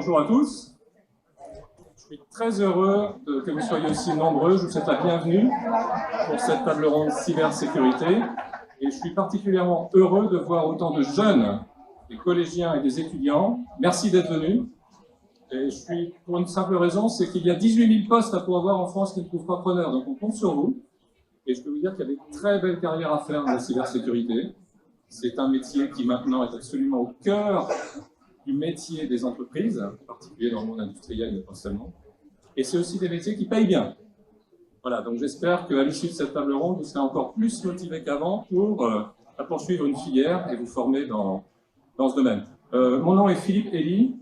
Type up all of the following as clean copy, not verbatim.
bonjour à tous. Je suis très heureux que vous soyez aussi nombreux. Je vous souhaite la bienvenue pour cette table ronde cybersécurité. Et je suis particulièrement heureux de voir autant de jeunes, des collégiens et des étudiants. Merci d'être venus. Et je suis pour une simple raison, c'est qu'il y a 18 000 postes à pourvoir en France qui ne trouvent pas preneur. Donc on compte sur vous. Et je peux vous dire qu'il y a des très belles carrières à faire dans la cybersécurité. C'est un métier qui maintenant est absolument au cœur du métier des entreprises, en particulier dans le monde industriel, mais pas seulement. Et c'est aussi des métiers qui payent bien. Voilà, donc j'espère qu'à l'issue de cette table ronde, vous serez encore plus motivés qu'avant pour poursuivre une filière et vous former dans ce domaine. Mon nom est Philippe Elie,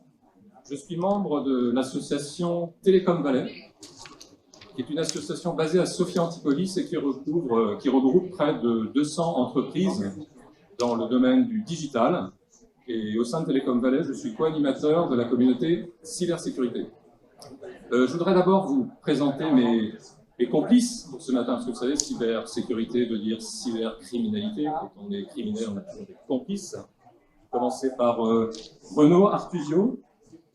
je suis membre de l'association Télécom Valais, qui est une association basée à Sophia Antipolis et qui regroupe près de 200 entreprises dans le domaine du digital. Et au sein de Télécom Valais, je suis co-animateur de la communauté cybersécurité. Je voudrais d'abord vous présenter mes complices pour ce matin, parce que vous savez, cybersécurité veut dire cybercriminalité. Quand on est criminel, on a toujours des complices. Commencer par Renaud Artusio.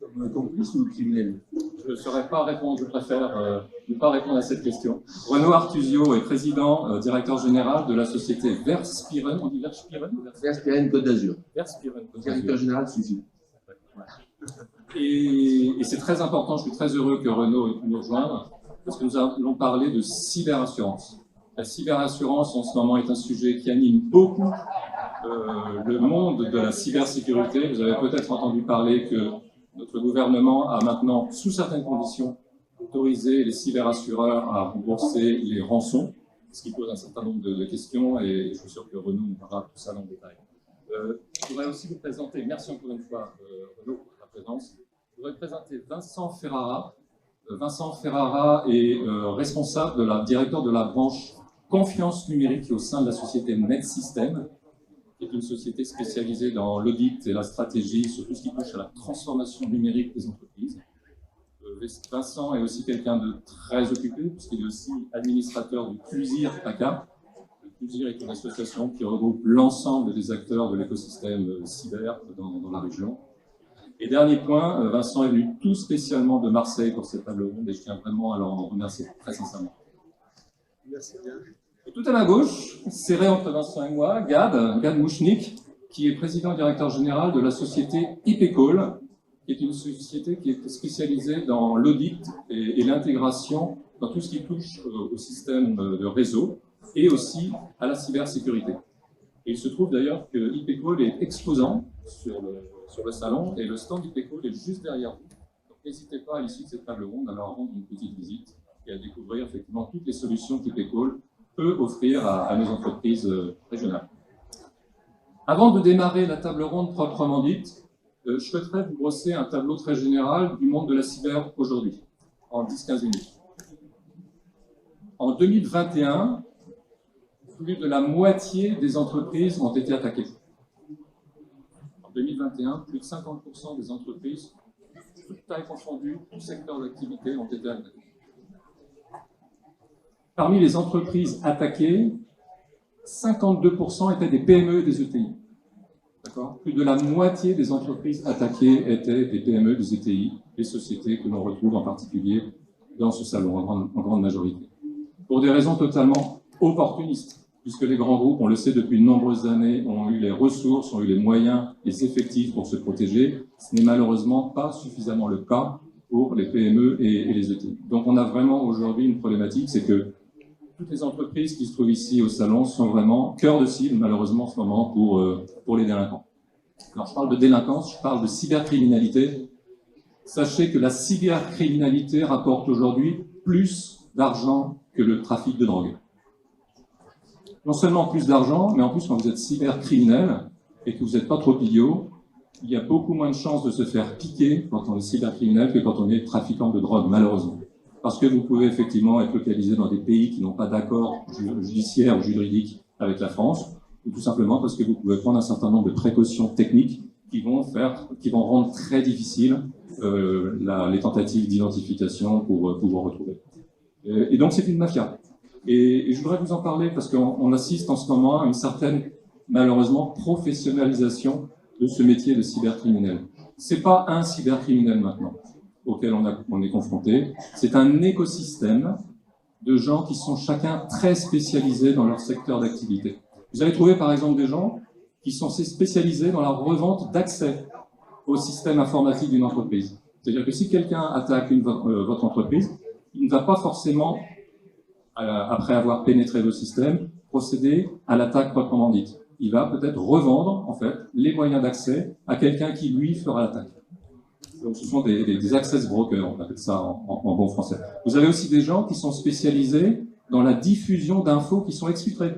Comme complice ou criminel? Je ne saurais pas répondre, je préfère ne pas répondre à cette question. Renaud Artusio est président, directeur général de la société Verspiren. On dit Verspiren? Verspiren Côte d'Azur. Verspiren Côte d'Azur. Directeur général suffit. Et c'est très important, je suis très heureux que Renaud ait pu nous rejoindre, parce que nous allons parler de cyberassurance. La cyberassurance en ce moment est un sujet qui anime beaucoup le monde de la cybersécurité. Vous avez peut-être entendu parler que notre gouvernement a maintenant, sous certaines conditions, autorisé les cyberassureurs à rembourser les rançons, ce qui pose un certain nombre de questions, et je suis sûr que Renaud nous parlera de tout ça dans le détail. Je voudrais aussi vous présenter, merci encore une fois Renaud pour ta présence, je voudrais présenter Vincent Ferrara. Vincent Ferrara est directeur de la branche confiance numérique au sein de la société NetSystem, qui est une société spécialisée dans l'audit et la stratégie sur tout ce qui touche à la transformation numérique des entreprises. Vincent est aussi quelqu'un de très occupé, puisqu'il est aussi administrateur du CUSIR PACA. Le CUSIR est une association qui regroupe l'ensemble des acteurs de l'écosystème cyber dans la région. Et dernier point, Vincent est venu tout spécialement de Marseille pour cette table ronde, et je tiens vraiment à l'en remercier très sincèrement. Merci bien. Et tout à ma gauche, serré entre Vincent et moi, Gad Mouchnik, qui est président et directeur général de la société IPCall, qui est une société qui est spécialisée dans l'audit et l'intégration dans tout ce qui touche au système de réseau et aussi à la cybersécurité. Et il se trouve d'ailleurs que IPCall est exposant sur le salon et le stand IPCall est juste derrière vous. Donc n'hésitez pas à l'issue de cette table ronde à leur rendre une petite visite et à découvrir effectivement toutes les solutions qu'IPCall peut offrir à nos entreprises régionales. Avant de démarrer la table ronde proprement dite, je souhaiterais vous brosser un tableau très général du monde de la cyber aujourd'hui, en 10-15 minutes. En 2021, plus de la moitié des entreprises ont été attaquées. En 2021, plus de 50% des entreprises, toutes tailles confondues, tout secteur d'activité, ont été attaquées. Parmi les entreprises attaquées, 52% étaient des PME et des ETI. Plus de la moitié des entreprises attaquées étaient des PME, des ETI, des sociétés que l'on retrouve en particulier dans ce salon, en grande majorité. Pour des raisons totalement opportunistes, puisque les grands groupes, on le sait depuis de nombreuses années, ont eu les ressources, ont eu les moyens, les effectifs pour se protéger. Ce n'est malheureusement pas suffisamment le cas pour les PME et les ETI. Donc on a vraiment aujourd'hui une problématique, c'est que toutes les entreprises qui se trouvent ici au salon sont vraiment cœur de cible, malheureusement, en ce moment, pour les délinquants. Alors, je parle de délinquance, je parle de cybercriminalité. Sachez que la cybercriminalité rapporte aujourd'hui plus d'argent que le trafic de drogue. Non seulement plus d'argent, mais en plus, quand vous êtes cybercriminel et que vous n'êtes pas trop idiot, il y a beaucoup moins de chances de se faire piquer quand on est cybercriminel que quand on est trafiquant de drogue, malheureusement. Parce que vous pouvez effectivement être localisé dans des pays qui n'ont pas d'accord judiciaire ou juridique avec la France, ou tout simplement parce que vous pouvez prendre un certain nombre de précautions techniques qui vont rendre très difficile les tentatives d'identification pour vous retrouver. Et donc c'est une mafia. Et je voudrais vous en parler parce qu'on assiste en ce moment à une certaine, malheureusement, professionnalisation de ce métier de cybercriminel. c'est pas un cybercriminel maintenant auquel on est confronté, c'est un écosystème de gens qui sont chacun très spécialisés dans leur secteur d'activité. Vous allez trouver par exemple des gens qui sont spécialisés dans la revente d'accès au système informatique d'une entreprise. C'est-à-dire que si quelqu'un attaque votre entreprise, il ne va pas forcément, après avoir pénétré vos systèmes, procéder à l'attaque proprement dite. Il va peut-être revendre en fait les moyens d'accès à quelqu'un qui lui fera l'attaque. Donc ce sont des access brokers, on appelle ça en bon français. Vous avez aussi des gens qui sont spécialisés dans la diffusion d'infos qui sont exfiltrées.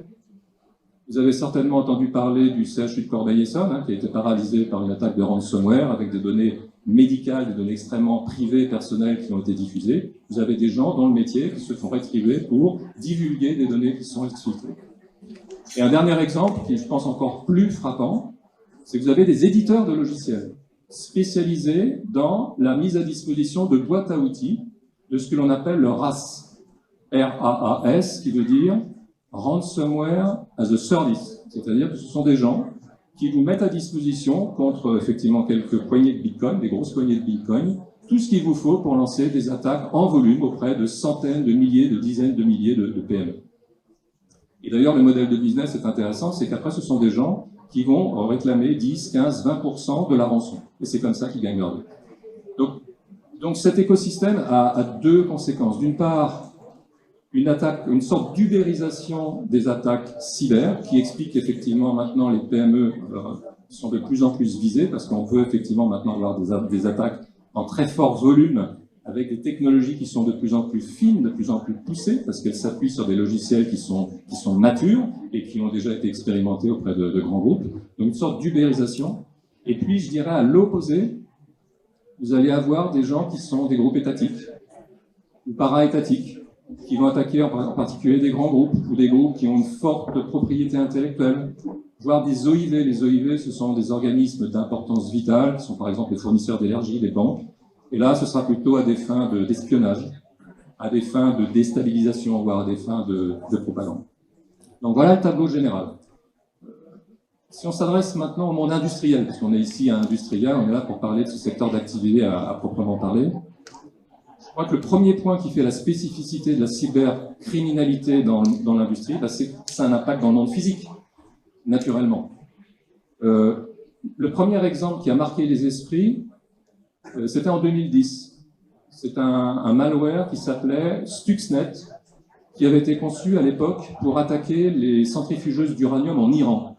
Vous avez certainement entendu parler du CHU de Corbeil-Essonnes, qui a été paralysé par une attaque de ransomware avec des données médicales, des données extrêmement privées, personnelles qui ont été diffusées. Vous avez des gens dans le métier qui se font rétribuer pour divulguer des données qui sont exfiltrées. Et un dernier exemple, qui est, je pense, encore plus frappant, c'est que vous avez des éditeurs de logiciels spécialisés dans la mise à disposition de boîtes à outils de ce que l'on appelle le RAS, R-A-A-S, qui veut dire Ransomware as a Service. C'est-à-dire que ce sont des gens qui vous mettent à disposition, contre effectivement quelques poignées de bitcoin, des grosses poignées de bitcoin, tout ce qu'il vous faut pour lancer des attaques en volume auprès de centaines de milliers, de dizaines de milliers de PME. Et d'ailleurs, le modèle de business est intéressant, c'est qu'après, ce sont des gens qui vont réclamer 10, 15, 20% de la rançon. Et c'est comme ça qu'ils gagnent leur vie. Donc cet écosystème a deux conséquences. D'une part, une sorte d'ubérisation des attaques cyber, qui explique qu'effectivement, maintenant, les PME sont de plus en plus visées, parce qu'on peut effectivement maintenant avoir des attaques en très fort volume, avec des technologies qui sont de plus en plus fines, de plus en plus poussées, parce qu'elles s'appuient sur des logiciels qui sont matures et qui ont déjà été expérimentés auprès de grands groupes. Donc une sorte d'ubérisation. Et puis, je dirais à l'opposé, vous allez avoir des gens qui sont des groupes étatiques ou para-étatiques, qui vont attaquer en particulier des grands groupes ou des groupes qui ont une forte propriété intellectuelle, voire des OIV. Les OIV, ce sont des organismes d'importance vitale, qui sont par exemple les fournisseurs d'énergie, les banques. Et là, ce sera plutôt à des fins d'espionnage, à des fins de déstabilisation, voire à des fins de propagande. Donc voilà le tableau général. Si on s'adresse maintenant au monde industriel, parce qu'on est ici à industriel, on est là pour parler de ce secteur d'activité à proprement parler. Je crois que le premier point qui fait la spécificité de la cybercriminalité dans l'industrie, c'est que ça a un impact dans le monde physique, naturellement. Le premier exemple qui a marqué les esprits, c'était en 2010. C'est un malware qui s'appelait Stuxnet, qui avait été conçu à l'époque pour attaquer les centrifugeuses d'uranium en Iran.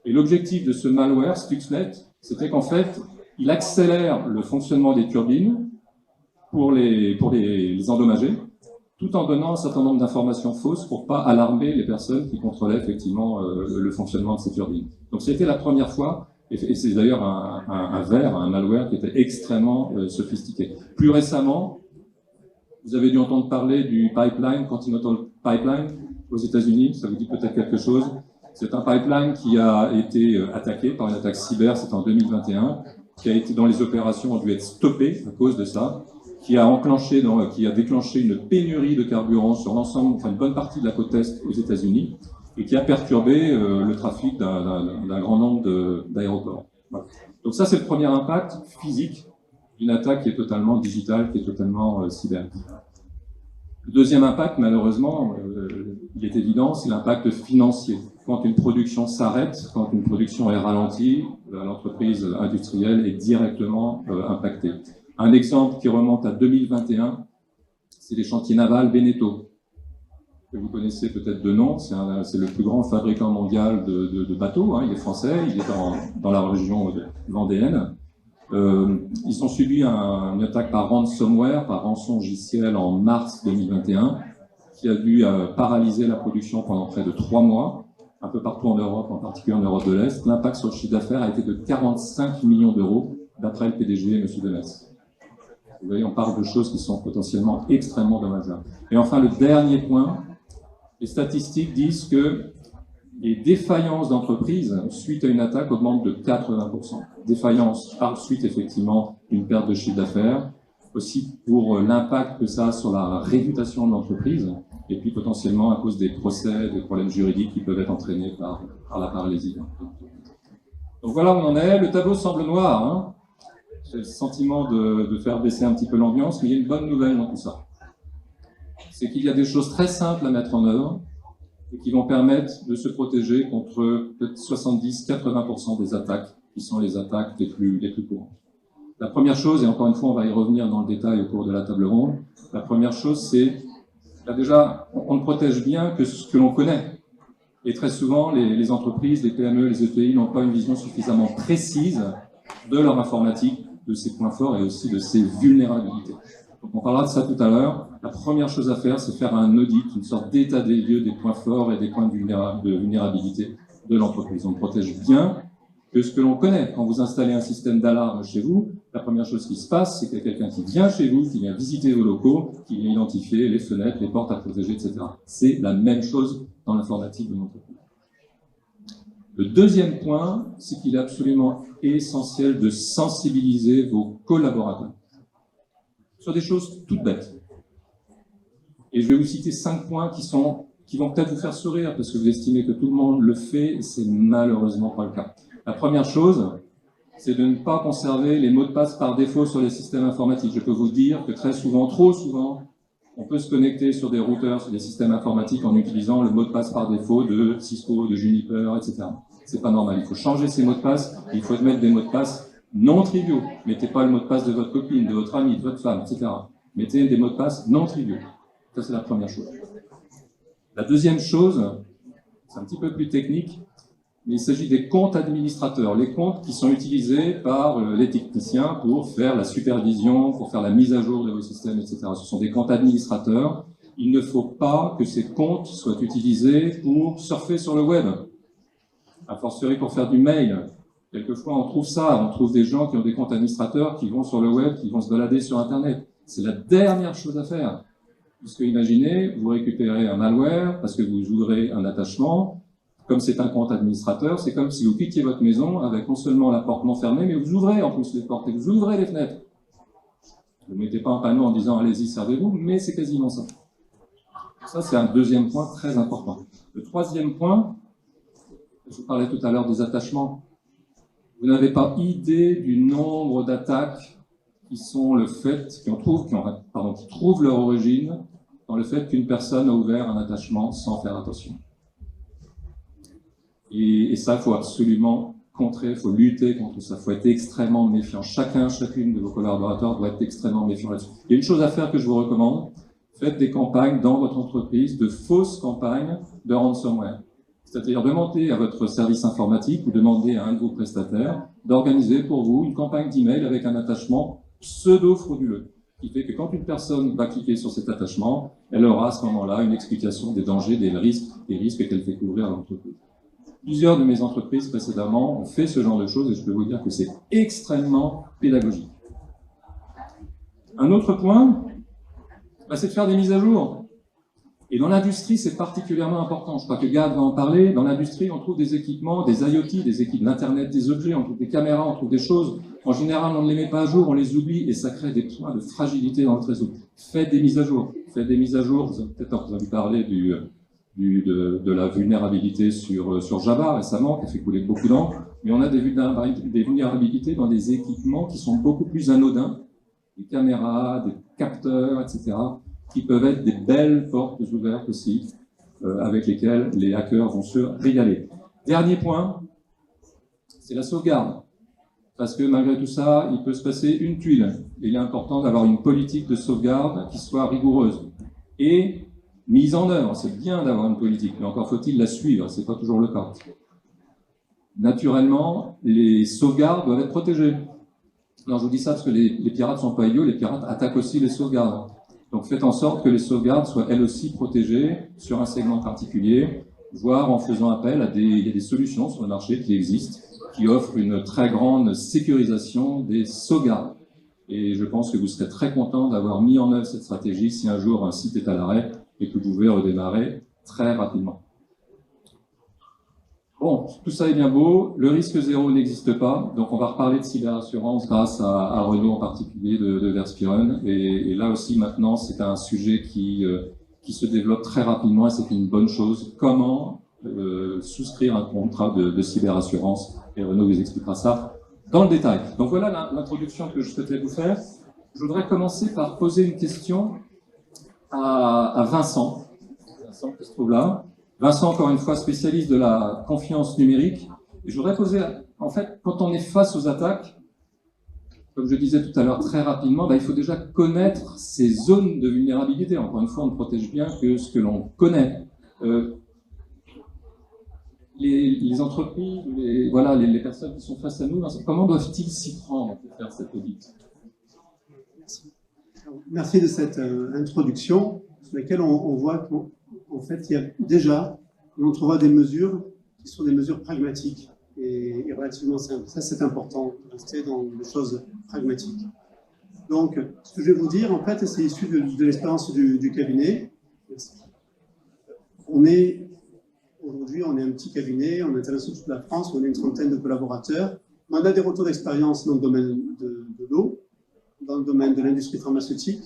Et l'objectif de ce malware, Stuxnet, c'était qu'en fait, il accélère le fonctionnement des turbines pour les endommager, tout en donnant un certain nombre d'informations fausses pour pas alarmer les personnes qui contrôlaient effectivement le fonctionnement de ces turbines. Donc c'était la première fois. Et c'est d'ailleurs un malware qui était extrêmement sophistiqué. Plus récemment, vous avez dû entendre parler du pipeline, Continental Pipeline, aux États-Unis. Ça vous dit peut-être quelque chose. C'est un pipeline qui a été attaqué par une attaque cyber, c'était en 2021, qui a été dans les opérations, a dû être stoppé à cause de ça, qui a déclenché une pénurie de carburant sur l'ensemble, enfin une bonne partie de la côte est aux États-Unis, et qui a perturbé le trafic d'un grand nombre d'aéroports. Voilà. Donc ça, c'est le premier impact physique d'une attaque qui est totalement digitale, qui est totalement cyber. Le deuxième impact, malheureusement, il est évident, c'est l'impact financier. Quand une production s'arrête, quand une production est ralentie, l'entreprise industrielle est directement impactée. Un exemple qui remonte à 2021, c'est les chantiers navals Beneteau, que vous connaissez peut-être de nom. C'est le plus grand fabricant mondial de bateaux. Hein. Il est français, il est dans la région vendéenne. Ils ont subi une attaque par ransomware, par rançon logiciel en mars 2021, qui a dû paralyser la production pendant près de 3 mois, un peu partout en Europe, en particulier en Europe de l'Est. L'impact sur le chiffre d'affaires a été de 45 millions d'euros, d'après le PDG, M. Demesse. Vous voyez, on parle de choses qui sont potentiellement extrêmement dommageables. Et enfin, le dernier point, les statistiques disent que les défaillances d'entreprises suite à une attaque augmentent de 80%. Défaillances par suite, effectivement, d'une perte de chiffre d'affaires, aussi pour l'impact que ça a sur la réputation de l'entreprise, et puis potentiellement à cause des procès, des problèmes juridiques qui peuvent être entraînés par la paralysie. Donc Donc voilà où on en est. Le tableau semble noir, hein. J'ai le sentiment de faire baisser un petit peu l'ambiance, mais il y a une bonne nouvelle dans tout ça. C'est qu'il y a des choses très simples à mettre en œuvre et qui vont permettre de se protéger contre peut-être 70-80% des attaques qui sont les attaques les plus courantes. La première chose, et encore une fois on va y revenir dans le détail au cours de la table ronde, la première chose c'est, là déjà, on ne protège bien que ce que l'on connaît. Et très souvent, les entreprises, les PME, les ETI n'ont pas une vision suffisamment précise de leur informatique, de ses points forts et aussi de ses vulnérabilités. Donc on parlera de ça tout à l'heure. La première chose à faire, c'est faire un audit, une sorte d'état des lieux des points forts et des points de vulnérabilité de l'entreprise. On protège bien que ce que l'on connaît. Quand vous installez un système d'alarme chez vous, la première chose qui se passe, c'est qu'il y a quelqu'un qui vient chez vous, qui vient visiter vos locaux, qui vient identifier les fenêtres, les portes à protéger, etc. C'est la même chose dans l'informatique de l'entreprise. Le deuxième point, c'est qu'il est absolument essentiel de sensibiliser vos collaborateurs sur des choses toutes bêtes. Et je vais vous citer 5 points qui vont peut-être vous faire sourire parce que vous estimez que tout le monde le fait, et c'est malheureusement pas le cas. La première chose, c'est de ne pas conserver les mots de passe par défaut sur les systèmes informatiques. Je peux vous dire que très souvent, trop souvent, on peut se connecter sur des routeurs, sur des systèmes informatiques en utilisant le mot de passe par défaut de Cisco, de Juniper, etc. C'est pas normal. Il faut changer ces mots de passe. Il faut mettre des mots de passe non triviaux. Mettez pas le mot de passe de votre copine, de votre ami, de votre femme, etc. Mettez des mots de passe non triviaux. Ça, c'est la première chose. La deuxième chose, c'est un petit peu plus technique, mais il s'agit des comptes administrateurs, les comptes qui sont utilisés par les techniciens pour faire la supervision, pour faire la mise à jour de vos systèmes, etc. Ce sont des comptes administrateurs. Il ne faut pas que ces comptes soient utilisés pour surfer sur le web, a fortiori pour faire du mail. Quelquefois, on trouve ça, on trouve des gens qui ont des comptes administrateurs, qui vont sur le web, qui vont se balader sur Internet. C'est la dernière chose à faire. Puisque imaginez, vous récupérez un malware parce que vous ouvrez un attachement. Comme c'est un compte administrateur, c'est comme si vous quittiez votre maison avec non seulement la porte non fermée, mais vous ouvrez en plus les portes et vous ouvrez les fenêtres. Vous ne mettez pas un panneau en disant « allez-y, servez-vous », mais c'est quasiment ça. Ça, c'est un deuxième point très important. Le troisième point, je vous parlais tout à l'heure des attachements. Vous n'avez pas idée du nombre d'attaques qui sont le fait, qui trouvent leur origine dans le fait qu'une personne a ouvert un attachement sans faire attention. Et ça, il faut absolument contrer, il faut lutter contre ça, il faut être extrêmement méfiant. Chacune de vos collaborateurs doit être extrêmement méfiant là-dessus. Il y a une chose à faire que je vous recommande, faites des campagnes dans votre entreprise, de fausses campagnes de ransomware. C'est-à-dire demander à votre service informatique ou demander à un de vos prestataires d'organiser pour vous une campagne d'email avec un attachement pseudo-frauduleux, qui fait que quand une personne va cliquer sur cet attachement, elle aura à ce moment-là une explication des dangers, des risques qu'elle fait couvrir à l'entreprise. Plusieurs de mes entreprises précédemment ont fait ce genre de choses et je peux vous dire que c'est extrêmement pédagogique. Un autre point, c'est de faire des mises à jour. Et dans l'industrie, c'est particulièrement important. Je crois que Gad va en parler. Dans l'industrie, on trouve des équipements, des IoT, des équipes d'Internet des objets, on trouve des caméras, on trouve des choses. En général, on ne les met pas à jour, on les oublie et ça crée des points de fragilité dans notre réseau. Faites des mises à jour. Faites des mises à jour. Vous avez peut-être entendu parler de la vulnérabilité sur Java récemment, qui a fait couler beaucoup d'encre. Mais on a des vulnérabilités dans des équipements qui sont beaucoup plus anodins. Des caméras, des capteurs, etc., qui peuvent être des belles portes ouvertes aussi, avec lesquelles les hackers vont se régaler. Dernier point, c'est la sauvegarde. Parce que malgré tout ça, il peut se passer une tuile. Et il est important d'avoir une politique de sauvegarde qui soit rigoureuse. Et mise en œuvre, c'est bien d'avoir une politique, mais encore faut-il la suivre, c'est pas toujours le cas. Naturellement, les sauvegardes doivent être protégées. Alors je vous dis ça parce que les pirates sont pas idiots, les pirates attaquent aussi les sauvegardes. Donc faites en sorte que les sauvegardes soient elles aussi protégées sur un segment particulier, voire en faisant appel à il y a des solutions sur le marché qui existent, qui offrent une très grande sécurisation des sauvegardes. Et je pense que vous serez très content d'avoir mis en œuvre cette stratégie si un jour un site est à l'arrêt et que vous pouvez redémarrer très rapidement. Bon, tout ça est bien beau, le risque zéro n'existe pas, donc on va reparler de cyberassurance grâce à Renaud en particulier de Verspiron, et là aussi maintenant c'est un sujet qui se développe très rapidement et c'est une bonne chose. Comment souscrire un contrat de cyberassurance. Et Renaud vous expliquera ça dans le détail. Donc voilà l'introduction que je souhaitais vous faire. Je voudrais commencer par poser une question à Vincent. Vincent qui se trouve là. Vincent, encore une fois, spécialiste de la confiance numérique. Et je voudrais poser, en fait, quand on est face aux attaques, comme je disais tout à l'heure très rapidement, il faut déjà connaître ces zones de vulnérabilité. Encore une fois, on ne protège bien que ce que l'on connaît. Les entreprises, les personnes qui sont face à nous, comment doivent-ils s'y prendre pour faire cette audit? Merci de cette introduction, sur laquelle on voit qu'en fait, il y a déjà, on entrevoit des mesures qui sont des mesures pragmatiques et relativement simples. Ça, c'est important, de rester dans des choses pragmatiques. Donc, ce que je vais vous dire, en fait, c'est issu de l'expérience du cabinet. Aujourd'hui, on est un petit cabinet, on intervient sur toute la France, on est une trentaine de collaborateurs. On a des retours d'expérience dans le domaine de l'eau, dans le domaine de l'industrie pharmaceutique,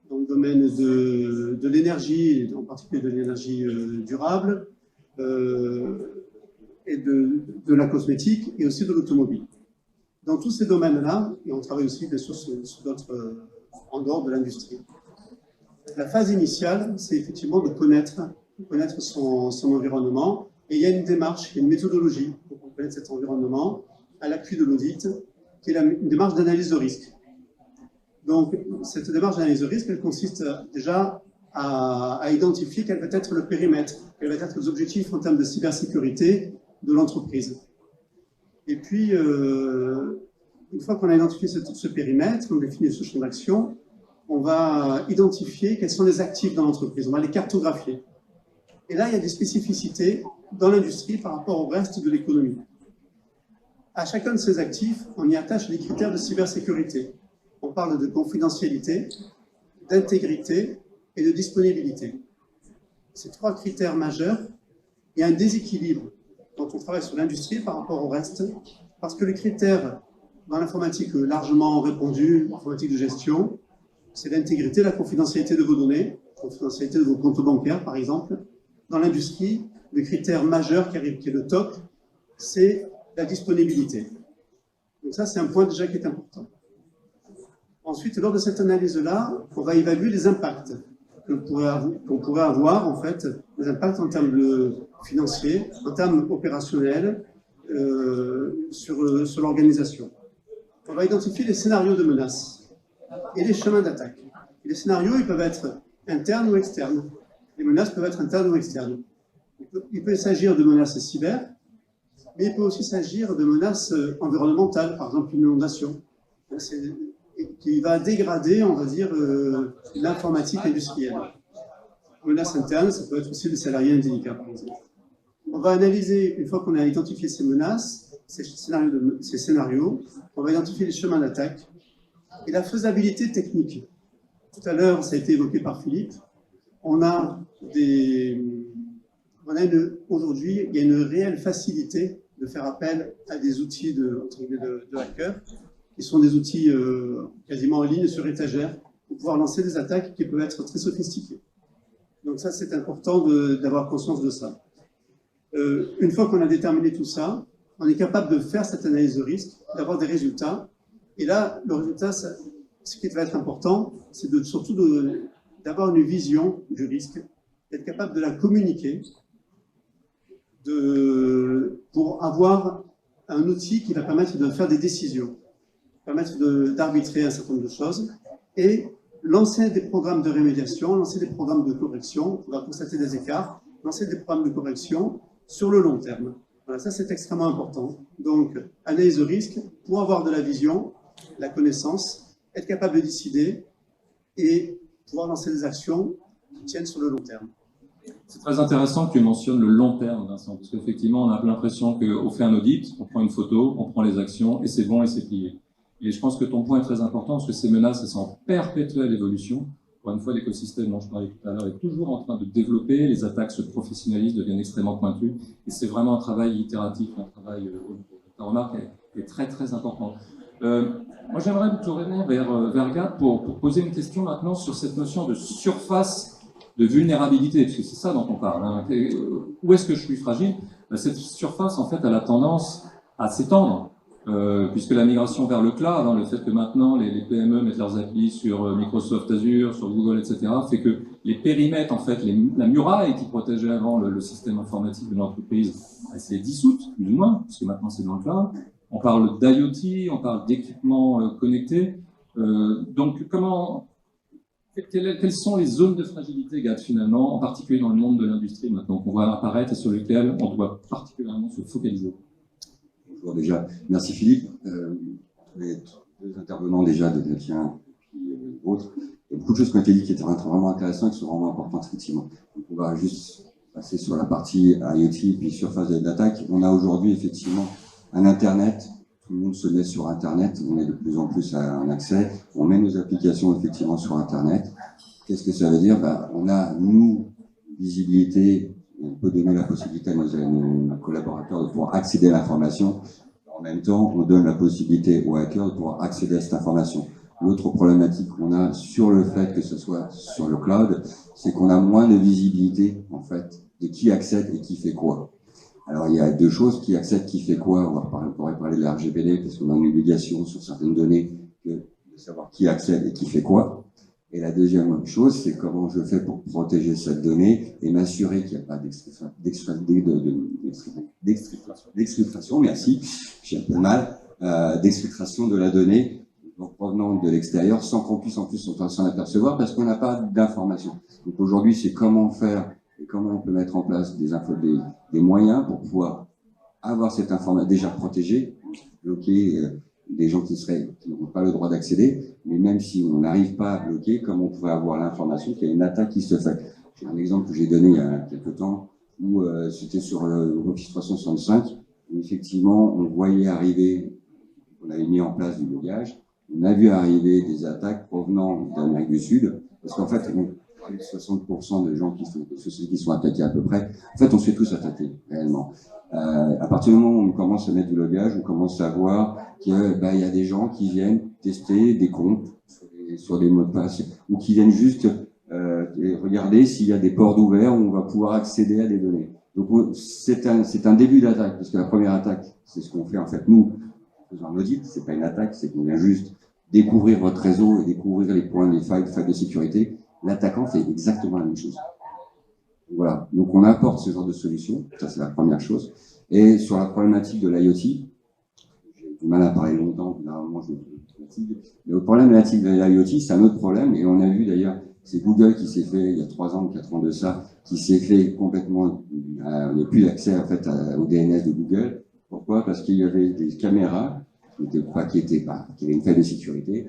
dans le domaine de l'énergie, en particulier de l'énergie durable, et de la cosmétique, et aussi de l'automobile. Dans tous ces domaines-là, et on travaille aussi bien sûr sur d'autres en dehors de l'industrie. La phase initiale, c'est effectivement de connaître son environnement, et il y a une démarche, il y a une méthodologie pour connaître cet environnement à l'appui de l'audit, qui est une démarche d'analyse de risque. Donc, cette démarche d'analyse de risque, elle consiste déjà à identifier quel va être le périmètre, quels vont être les objectifs en termes de cybersécurité de l'entreprise. Et puis, une fois qu'on a identifié ce périmètre, on définit ce champ d'action, on va identifier quels sont les actifs dans l'entreprise, on va les cartographier. Et là, il y a des spécificités dans l'industrie par rapport au reste de l'économie. À chacun de ces actifs, on y attache des critères de cybersécurité. On parle de confidentialité, d'intégrité et de disponibilité. Ces trois critères majeurs, il y a un déséquilibre quand on travaille sur l'industrie par rapport au reste, parce que les critères dans l'informatique largement répandus, l'informatique de gestion, c'est l'intégrité, la confidentialité de vos données, la confidentialité de vos comptes bancaires par exemple. Dans l'industrie, le critère majeur qui arrive, qui est le top, c'est la disponibilité. Donc ça, c'est un point déjà qui est important. Ensuite, lors de cette analyse-là, on va évaluer les impacts qu'on pourrait avoir, en fait, les impacts en termes financiers, en termes opérationnels, sur l'organisation. On va identifier les scénarios de menaces et les chemins d'attaque. Les scénarios, ils peuvent être internes ou externes. Les menaces peuvent être internes ou externes. Il peut s'agir de menaces cyber, mais il peut aussi s'agir de menaces environnementales, par exemple une inondation, qui va dégrader, on va dire, l'informatique industrielle. Menaces internes, ça peut être aussi des salariés indélicats, par exemple. On va analyser, une fois qu'on a identifié ces menaces, ces scénarios, on va identifier les chemins d'attaque et la faisabilité technique. Tout à l'heure, ça a été évoqué par Philippe, aujourd'hui, il y a une réelle facilité de faire appel à des outils de hackers, qui sont des outils quasiment en ligne sur étagère, pour pouvoir lancer des attaques qui peuvent être très sophistiquées. Donc ça, c'est important d'avoir conscience de ça. Une fois qu'on a déterminé tout ça, on est capable de faire cette analyse de risque, d'avoir des résultats. Et là, le résultat, ce qui va être important, c'est surtout d'avoir une vision du risque, d'être capable de la communiquer, pour avoir un outil qui va permettre de faire des décisions, permettre d'arbitrer un certain nombre de choses, et lancer des programmes de rémédiation, lancer des programmes de correction, on va constater des écarts, lancer des programmes de correction sur le long terme. Voilà, ça c'est extrêmement important. Donc, analyse de risque, pour avoir de la vision, la connaissance, être capable de décider et pouvoir lancer des actions qui tiennent sur le long terme. C'est très intéressant que tu mentionnes le long terme, Vincent, parce qu'effectivement, on a l'impression qu'on fait un audit, on prend une photo, on prend les actions, et c'est bon, et c'est plié. Et je pense que ton point est très important, parce que ces menaces, elles sont en perpétuelle évolution. Encore une fois, l'écosystème dont je parlais tout à l'heure est toujours en train de développer, les attaques se professionnalisent, deviennent extrêmement pointues, et c'est vraiment un travail itératif, un travail, ta remarque est très très importante. Moi, j'aimerais me tourner vers Gad pour poser une question maintenant sur cette notion de surface de vulnérabilité, parce que c'est ça dont on parle. Hein. Où est-ce que je suis fragile? Cette surface, en fait, elle a tendance à s'étendre, puisque la migration vers le cloud, hein, le fait que maintenant les PME mettent leurs applis sur Microsoft Azure, sur Google, etc., fait que les périmètres, en fait, la muraille qui protégeait avant le système informatique de l'entreprise, elle s'est dissoute, plus ou moins, parce que maintenant c'est dans le cloud. On parle d'IoT, on parle d'équipements connectés. Donc, quelles sont les zones de fragilité, Gad, finalement, en particulier dans le monde de l'industrie maintenant, qu'on voit apparaître et sur lesquelles on doit particulièrement se focaliser? Bonjour déjà. Merci Philippe. Les deux intervenants déjà, de tien et autres. Il y a beaucoup de choses qui ont été dites qui étaient vraiment intéressantes et qui sont vraiment importantes, effectivement. Donc, on va juste passer sur la partie IoT puis surface d'attaque. On a aujourd'hui, effectivement, un Internet. Tout le monde se met sur Internet. On est de plus en plus à un accès. On met nos applications, effectivement, sur Internet. Qu'est-ce que ça veut dire? On a, nous, visibilité. On peut donner la possibilité à nos collaborateurs de pouvoir accéder à l'information. En même temps, on donne la possibilité aux hackers de pouvoir accéder à cette information. L'autre problématique qu'on a sur le fait que ce soit sur le cloud, c'est qu'on a moins de visibilité, en fait, de qui accède et qui fait quoi. Alors, il y a deux choses: qui accède, qui fait quoi. On pourrait parler de la RGPD, parce qu'on a une obligation sur certaines données de savoir qui accède et qui fait quoi. Et la deuxième chose, c'est comment je fais pour protéger cette donnée et m'assurer qu'il n'y a pas d'exfiltration, merci, j'ai un peu mal, d'exfiltration de la donnée provenant de l'extérieur sans qu'on puisse en plus s'en apercevoir parce qu'on n'a pas d'informations. Donc aujourd'hui, c'est comment faire et comment on peut mettre en place des moyens pour pouvoir avoir cette information déjà protégée, bloquer des gens qui n'ont pas le droit d'accéder, mais même si on n'arrive pas à bloquer, comme on pourrait avoir l'information qu'il y a une attaque qui se fait. J'ai un exemple que j'ai donné il y a quelques temps, où c'était sur le Office 365, où effectivement on voyait arriver, on avait mis en place du logage, on a vu arriver des attaques provenant d'Amérique du Sud, parce qu'en fait, on parlait de 60% de gens qui sont attaqués à peu près. En fait, on se fait tous attaquer, réellement. À partir du moment où on commence à mettre du logage, on commence à voir qu'il y a des gens qui viennent tester des comptes sur des mots de passe, ou qui viennent juste regarder s'il y a des ports ouverts où on va pouvoir accéder à des données. Donc c'est un début d'attaque, parce que la première attaque, c'est ce qu'on fait en fait nous, en faisant un audit, c'est pas une attaque, c'est qu'on vient juste découvrir votre réseau et découvrir les points, les failles de sécurité. L'attaquant fait exactement la même chose. Voilà, donc on apporte ce genre de solution, ça c'est la première chose. Et sur la problématique de l'IoT, j'ai du mal à parler longtemps, normalement je me fatigue, mais au problématique de l'IoT, c'est un autre problème, et on a vu d'ailleurs, c'est Google qui s'est fait, il y a 3 ans ou 4 ans de ça, qui s'est fait complètement, il n'y a plus d'accès en fait au DNS de Google. Pourquoi? Parce qu'il y avait des caméras qui avaient une faille de sécurité.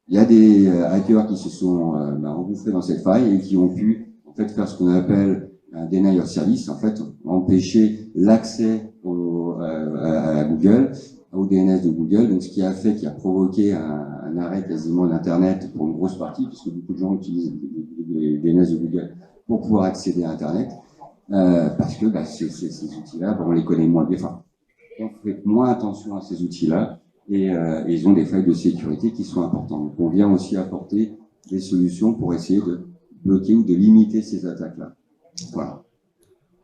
Il y a des hackers qui se sont engouffrés dans cette faille et qui ont pu en fait faire ce qu'on appelle un denial of service, en fait empêcher l'accès à Google, au DNS de Google, donc ce qui a provoqué un arrêt quasiment d'Internet pour une grosse partie, puisque beaucoup de gens utilisent les DNS de Google pour pouvoir accéder à Internet, parce que ces outils-là, on les connaît moins bien. Enfin, on fait moins attention à ces outils-là et ils ont des failles de sécurité qui sont importantes. Donc on vient aussi apporter des solutions pour essayer de bloquer ou de limiter ces attaques-là. Voilà.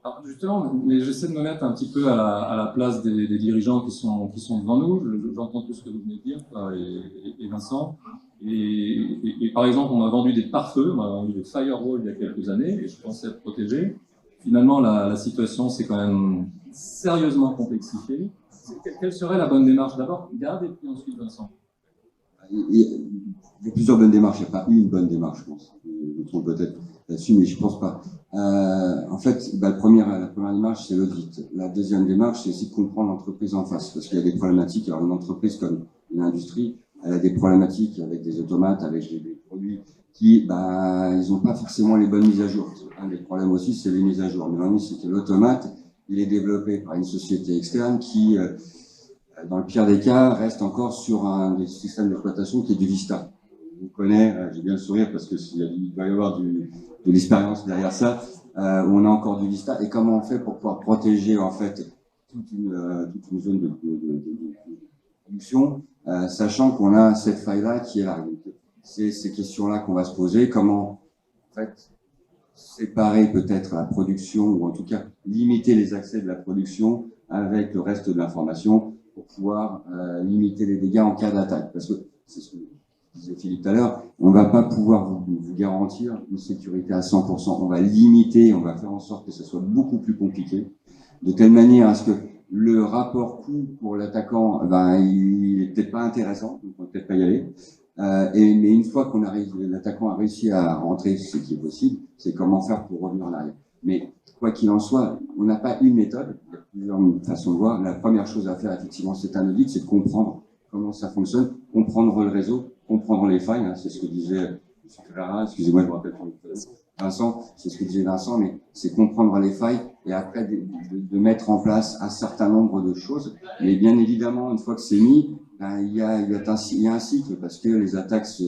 Alors justement, mais j'essaie de me mettre un petit peu à la place des dirigeants qui sont devant nous. J'entends tout ce que vous venez de dire, et Vincent. Et par exemple, on m'a vendu des pare-feux, on m'a vendu des firewalls il y a quelques années, et je pensais être protégé. Finalement, la situation s'est quand même sérieusement complexifiée. Quelle serait la bonne démarche? D'abord, Gad, et puis ensuite Vincent. Il y a plusieurs bonnes démarches, il n'y a pas une bonne démarche, je pense. Je me trompe peut-être là-dessus, mais je ne pense pas. En fait, la première démarche, c'est l'audit. La deuxième démarche, c'est aussi de comprendre l'entreprise en face, parce qu'il y a des problématiques. Alors, une entreprise comme l'industrie, elle a des problématiques avec des automates, avec des produits qui, ils n'ont pas forcément les bonnes mises à jour. Un des problèmes aussi, c'est les mises à jour. Mais l'ennui, c'est que l'automate, il est développé par une société externe qui, dans le pire des cas, reste encore sur un des systèmes d'exploitation qui est du Vista. Je vous connais, j'ai bien le sourire parce que il doit y avoir de l'expérience derrière ça, où on a encore du Vista. Et comment on fait pour pouvoir protéger en fait toute une zone de production, sachant qu'on a cette faille-là qui est là. C'est ces questions-là qu'on va se poser. Comment en fait séparer peut-être la production, ou en tout cas limiter les accès de la production avec le reste de l'information pour pouvoir limiter les dégâts en cas d'attaque. Parce que, c'est ce que disait Philippe tout à l'heure, on ne va pas pouvoir vous garantir une sécurité à 100%. On va limiter, on va faire en sorte que ce soit beaucoup plus compliqué, de telle manière à ce que le rapport coût pour l'attaquant, il est peut-être pas intéressant, donc on ne peut peut-être pas y aller. Mais une fois qu'on arrive, l'attaquant a réussi à rentrer, ce qui est possible, c'est comment faire pour revenir en arrière. Mais quoi qu'il en soit, on n'a pas une méthode, il y a plusieurs façons de voir. La première chose à faire, effectivement, c'est un audit, c'est de comprendre comment ça fonctionne, comprendre le réseau, comprendre les failles, hein, c'est ce que disait M. Ferrara, excusez-moi, je me rappelle pas Vincent, c'est ce que disait Vincent, mais c'est comprendre les failles et après de mettre en place un certain nombre de choses. Mais bien évidemment, une fois que c'est mis, il y a un cycle parce que les attaques se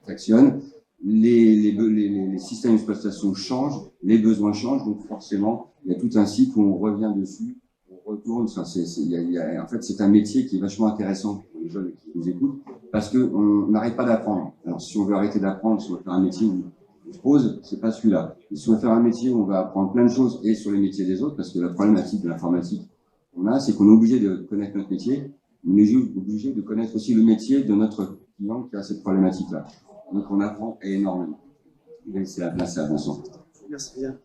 fractionnent, les systèmes d'exploitation changent, les besoins changent, donc forcément, il y a tout un cycle où on revient dessus, on retourne. En fait, c'est un métier qui est vachement intéressant pour les jeunes qui nous écoutent parce qu'on n'arrête pas d'apprendre. Alors, si on veut arrêter d'apprendre, si on veut faire un métier où on se pose, c'est pas celui-là. Et si on veut faire un métier où on va apprendre plein de choses et sur les métiers des autres, parce que la problématique de l'informatique qu'on a, c'est qu'on est obligé de connaître notre métier, on est obligé de connaître aussi le métier de notre client qui a cette problématique-là. Donc on apprend énormément. Je vais laisser la place à Vincent. Merci bien.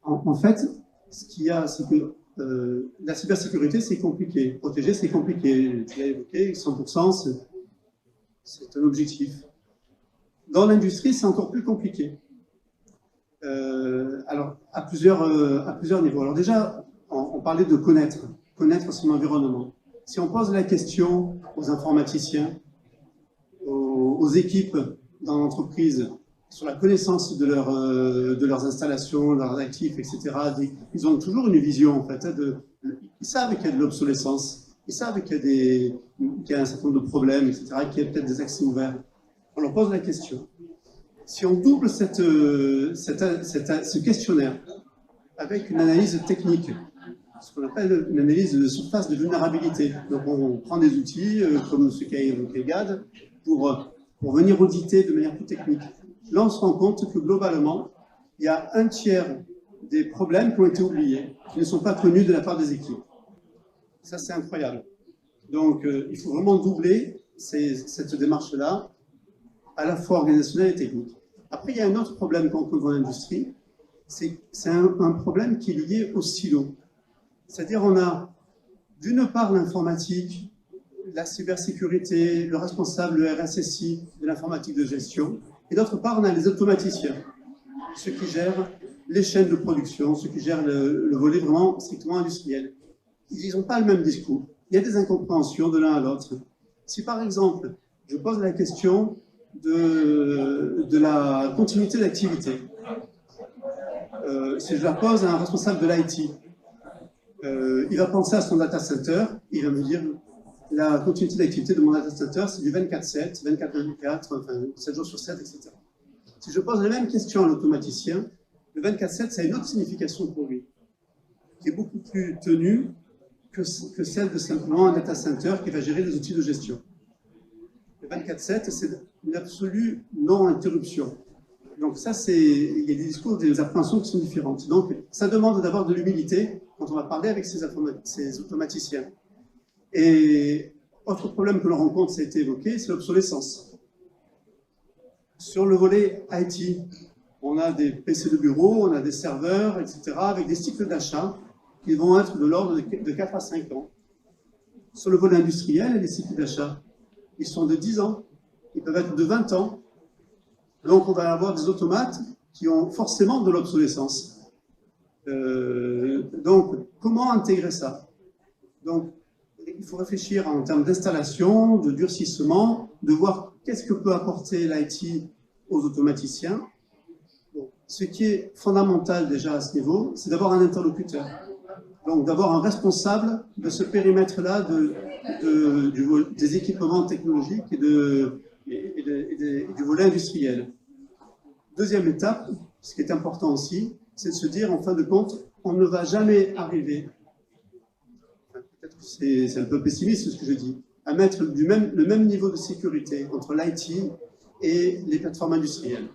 En fait, ce qu'il y a, c'est que la cybersécurité, c'est compliqué. Protéger, c'est compliqué. Tu l'as évoqué, 100%, c'est un objectif. Dans l'industrie, c'est encore plus compliqué. Alors, à plusieurs niveaux. Alors déjà, on parlait de connaître son environnement. Si on pose la question aux informaticiens, aux équipes dans l'entreprise, sur la connaissance de leurs installations, leurs actifs, etc., ils ont toujours une vision, en fait. Ils savent qu'il y a de l'obsolescence, ils savent qu'il y a un certain nombre de problèmes, etc., qu'il y a peut-être des accès ouverts. On leur pose la question. Si on double ce questionnaire avec une analyse technique, ce qu'on appelle une analyse de surface de vulnérabilité, donc on prend des outils comme ce qu'a évoqué Gad pour venir auditer de manière plus technique. Là, on se rend compte que globalement, il y a un tiers des problèmes qui ont été oubliés, qui ne sont pas connus de la part des équipes. Ça, c'est incroyable. Donc, il faut vraiment doubler cette démarche-là, à la fois organisationnelle et technique. Après, il y a un autre problème qu'on trouve dans l'industrie, c'est un problème qui est lié au silo. C'est-à-dire, on a d'une part l'informatique, la cybersécurité, le responsable, le RSSI de l'informatique de gestion, et d'autre part, on a les automaticiens, ceux qui gèrent les chaînes de production, ceux qui gèrent le volet vraiment strictement industriel. Ils n'ont pas le même discours. Il y a des incompréhensions de l'un à l'autre. Si par exemple, je pose la question de la continuité d'activité, si je la pose à un responsable de l'IT, il va penser à son data center, il va me dire la continuité d'activité de mon data center, c'est du 24/7, 24/24, enfin 7 jours sur 7, etc. Si je pose la même question à l'automaticien, le 24/7, ça a une autre signification pour lui, qui est beaucoup plus tenue que celle de simplement un data center qui va gérer des outils de gestion. Le 24/7, c'est une absolue non-interruption. Donc ça, il y a des discours, des appréhensions qui sont différentes. Donc ça demande d'abord de l'humilité quand on va parler avec ces automaticiens. Et autre problème que l'on rencontre, ça a été évoqué, c'est l'obsolescence. Sur le volet IT, on a des PC de bureau, on a des serveurs, etc., avec des cycles d'achat qui vont être de l'ordre de 4 à 5 ans. Sur le volet industriel, les cycles d'achat, ils sont de 10 ans, ils peuvent être de 20 ans. Donc on va avoir des automates qui ont forcément de l'obsolescence. Donc, comment intégrer ça? Donc, il faut réfléchir en termes d'installation, de durcissement, de voir qu'est-ce que peut apporter l'IT aux automaticiens. Bon, ce qui est fondamental déjà à ce niveau, c'est d'avoir un interlocuteur. Donc, d'avoir un responsable de ce périmètre-là des équipements technologiques et du volet industriel. Deuxième étape, ce qui est important aussi, c'est de se dire, en fin de compte, on ne va jamais arriver, peut-être que c'est un peu pessimiste ce que je dis, à mettre le même niveau de sécurité entre l'IT et les plateformes industrielles.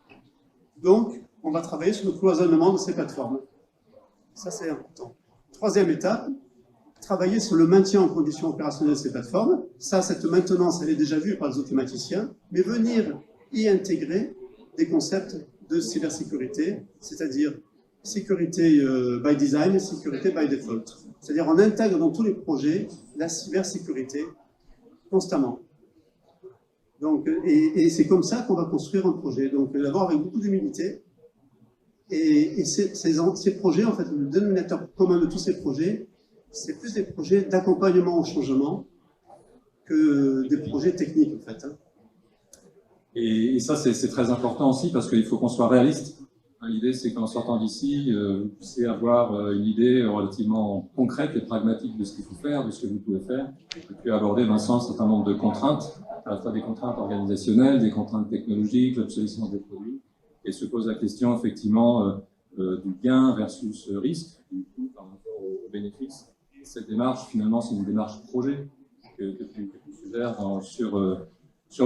Donc, on va travailler sur le cloisonnement de ces plateformes. Ça, c'est important. Troisième étape, travailler sur le maintien en condition opérationnelle de ces plateformes. Ça, cette maintenance, elle est déjà vue par les automaticiens, mais venir y intégrer des concepts de cybersécurité, c'est-à-dire sécurité by design et sécurité by default. C'est-à-dire on intègre dans tous les projets la cybersécurité constamment. Donc, et c'est comme ça qu'on va construire un projet. Donc d'abord avec beaucoup d'humilité. Et ces projets, en fait, le dénominateur commun de tous ces projets, c'est plus des projets d'accompagnement au changement que des projets techniques, en fait. Et ça, c'est très important aussi parce qu'il faut qu'on soit réaliste. L'idée, c'est qu'en sortant d'ici, vous puissiez avoir une idée relativement concrète et pragmatique de ce qu'il faut faire, de ce que vous pouvez faire, et puis aborder, Vincent, un certain nombre de contraintes, à la fois des contraintes organisationnelles, des contraintes technologiques, l'obsolescence des produits, et se pose la question, effectivement, du gain versus risque, du coût par rapport aux bénéfices. Et cette démarche, finalement, c'est une démarche projet que tu suggères sur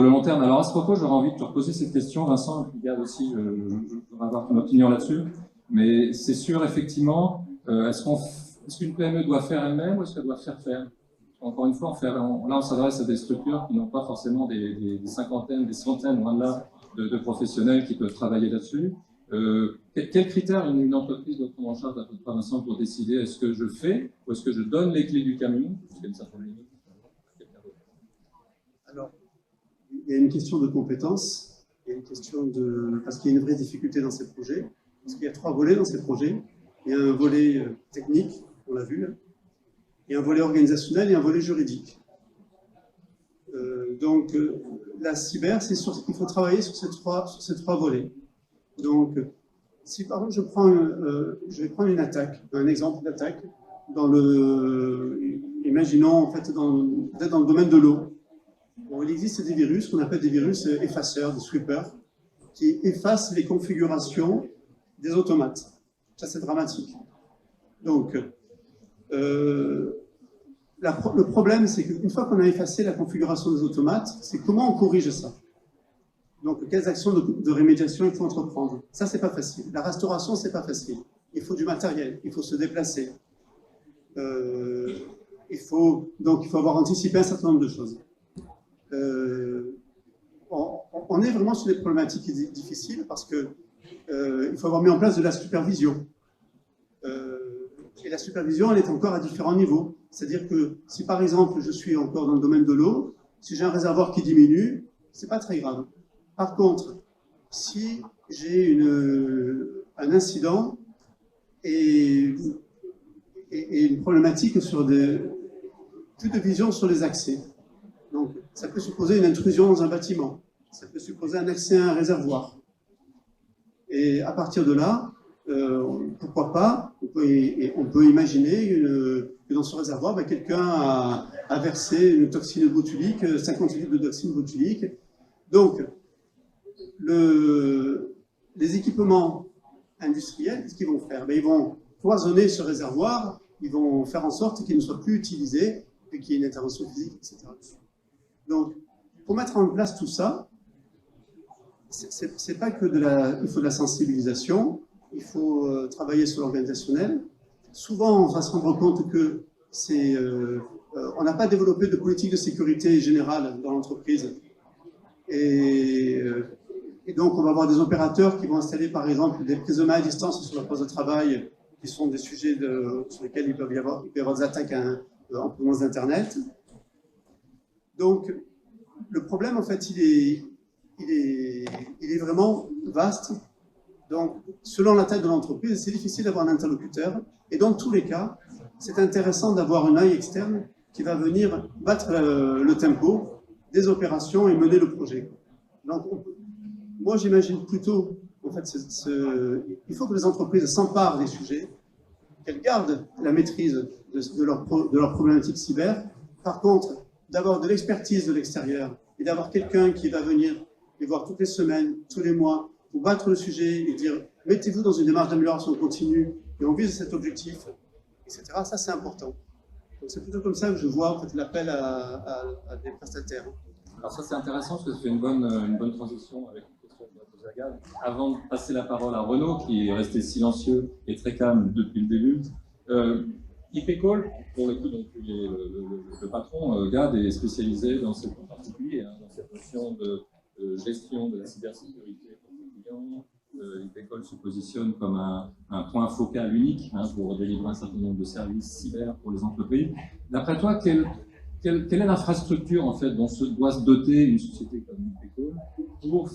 le long terme. Alors à ce propos, j'aurais envie de te reposer cette question, Vincent, et puis Gad aussi, je voudrais avoir ton opinion là-dessus. Mais c'est sûr, effectivement, est-ce qu'une PME doit faire elle-même ou est-ce qu'elle doit faire faire? Encore une fois, là on s'adresse à des structures qui n'ont pas forcément des cinquantaines, des centaines, loin de là, de professionnels qui peuvent travailler là-dessus. Quels critères une entreprise doit prendre en charge, à peu près, Vincent, pour décider est-ce que je fais ou est-ce que je donne les clés du camion? Parce qu'il y a une certaine limite. Alors, il y a une question de compétences, il y a une question parce qu'il y a une vraie difficulté dans ces projets, parce qu'il y a 3 volets dans ces projets. Il y a un volet technique, on l'a vu, là. Il y a un volet organisationnel et un volet juridique. Donc, la cyber, il faut travailler sur ces trois volets. Donc, si par exemple je vais prendre une attaque, un exemple d'attaque, imaginons en fait peut-être dans le domaine de l'eau. Bon, il existe des virus qu'on appelle des virus effaceurs, des sweepers, qui effacent les configurations des automates. Ça, c'est dramatique. Donc, le problème, c'est qu'une fois qu'on a effacé la configuration des automates, c'est comment on corrige ça. Donc, quelles actions de rémédiation il faut entreprendre. Ça, c'est pas facile. La restauration, c'est pas facile. Il faut du matériel, il faut se déplacer. Il faut avoir anticipé un certain nombre de choses. On est vraiment sur des problématiques difficiles parce que il faut avoir mis en place de la supervision. Et la supervision, elle est encore à différents niveaux. C'est-à-dire que si par exemple je suis encore dans le domaine de l'eau, si j'ai un réservoir qui diminue, c'est pas très grave. Par contre, si j'ai un incident et une problématique sur plus de vision sur les accès. Donc, ça peut supposer une intrusion dans un bâtiment. Ça peut supposer un accès à un réservoir. Et à partir de là, pourquoi pas, on peut imaginer que dans ce réservoir, quelqu'un a versé une toxine botulique, 50 litres de toxine botulique. Donc, les équipements industriels, qu'est-ce qu'ils vont faire? Ils vont cloisonner ce réservoir, ils vont faire en sorte qu'il ne soit plus utilisé et qu'il y ait une intervention physique, etc. Donc, pour mettre en place tout ça, c'est pas que il faut de la sensibilisation, il faut travailler sur l'organisationnel. Souvent, on va se rendre compte que on n'a pas développé de politique de sécurité générale dans l'entreprise. Et donc, on va avoir des opérateurs qui vont installer, par exemple, des prises de main à distance sur leur poste de travail, qui sont des sujets sur lesquels il peut y avoir des attaques en provenance d'Internet. Donc, le problème, en fait, il est vraiment vaste. Donc, selon la taille de l'entreprise, c'est difficile d'avoir un interlocuteur. Et dans tous les cas, c'est intéressant d'avoir un œil externe qui va venir battre le tempo des opérations et mener le projet. Donc, moi, j'imagine plutôt, en fait, il faut que les entreprises s'emparent des sujets, qu'elles gardent la maîtrise de leur problématique cyber. Par contre, d'avoir de l'expertise de l'extérieur et d'avoir quelqu'un qui va venir les voir toutes les semaines, tous les mois, pour battre le sujet et dire « mettez-vous dans une démarche d'amélioration continue et on vise cet objectif », etc. Ça, c'est important. Donc, c'est plutôt comme ça que je vois en fait, l'appel à des prestataires. Alors ça, c'est intéressant parce que ça fait une bonne transition avec une question Avant de passer la parole à Renaud, qui est resté silencieux et très calme depuis le début, IPCOL, pour le coup, donc, le patron, Gad, est spécialisé dans cette, en particulier, hein, dans cette notion de gestion de la cybersécurité pour les clients. IPCOL se positionne comme un point focal unique, hein, pour délivrer un certain nombre de services cyber pour les entreprises. D'après toi, quelle est l'infrastructure en fait, dont doit se doter une société comme IPCOL pour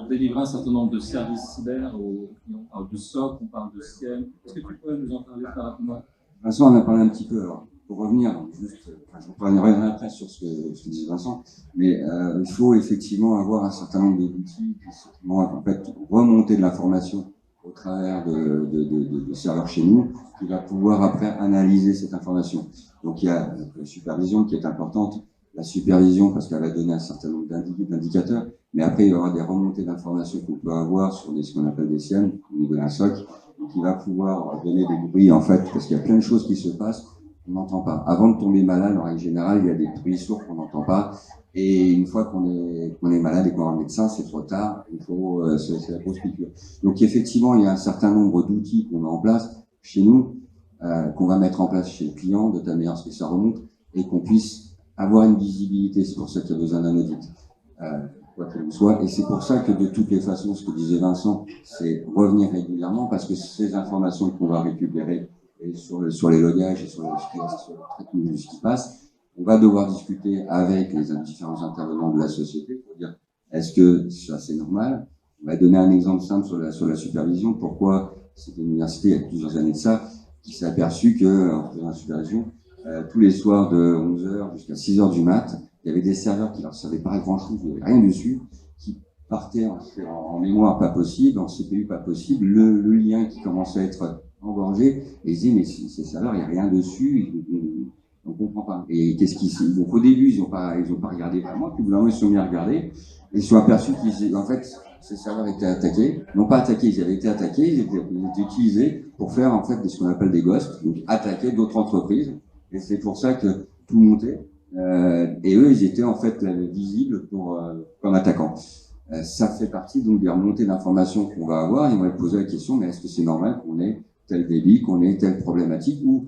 délivrer un certain nombre de services cyber aux clients? On parle de SOC, on parle de SIEM. Est-ce que tu peux nous en parler très rapidement? Vincent en a parlé un petit peu. Alors, pour revenir, juste, je reviendrai après sur ce que disait Vincent, mais il faut effectivement avoir un certain nombre d'outils qui vont en fait remonter de l'information au travers de serveurs chez nous, qui va pouvoir après analyser cette information. Donc il y a la supervision qui est importante, la supervision parce qu'elle va donner un certain nombre d'indicateurs, mais après il y aura des remontées d'informations qu'on peut avoir sur ce qu'on appelle des SIEM au niveau d'un SOC, qui va pouvoir donner des bruits en fait, parce qu'il y a plein de choses qui se passent qu'on n'entend pas. Avant de tomber malade, en règle générale, il y a des bruits sourds qu'on n'entend pas, et une fois qu'on est malade et qu'on a un médecin, c'est trop tard, c'est la grosse piqûre. Donc effectivement, il y a un certain nombre d'outils qu'on met en place chez nous, qu'on va mettre en place chez le client, de telle manière à ce que ça remonte, et qu'on puisse avoir une visibilité. C'est pour ça qu'il y a besoin d'un audit, quoi qu'il en soit. Et c'est pour ça que de toutes les façons, ce que disait Vincent, c'est revenir régulièrement, parce que ces informations qu'on va récupérer et sur les logages et sur le traitement de ce qui passe, on va devoir discuter avec les différents intervenants de la société pour dire est-ce que ça c'est normal. On va donner un exemple simple sur la supervision. Pourquoi c'était une université il y a plusieurs années de ça qui s'est aperçu que en faisant la supervision, tous les soirs de 11h jusqu'à 6h du mat, il y avait des serveurs qui leur servaient pas à grand chose, il n'y avait rien dessus, qui partaient en mémoire pas possible, en CPU pas possible, le lien qui commençait à être engorgé, et ils disaient mais ces serveurs il n'y a rien dessus, on comprend pas. Et qu'est-ce qu'ils font? Donc au début ils ont pas regardé vraiment, puis au bout d'un moment ils se sont mis à regarder, et ils se sont aperçus qu'en fait ces serveurs étaient attaqués, non pas attaqués, ils avaient été attaqués, ils étaient utilisés pour faire en fait ce qu'on appelle des ghosts, donc attaquer d'autres entreprises, et c'est pour ça que tout montait, et eux ils étaient en fait visibles comme attaquants. Ça fait partie donc des remontées d'informations qu'on va avoir, et on va poser la question, mais est-ce que c'est normal qu'on ait tel débit, qu'on ait telle problématique, ou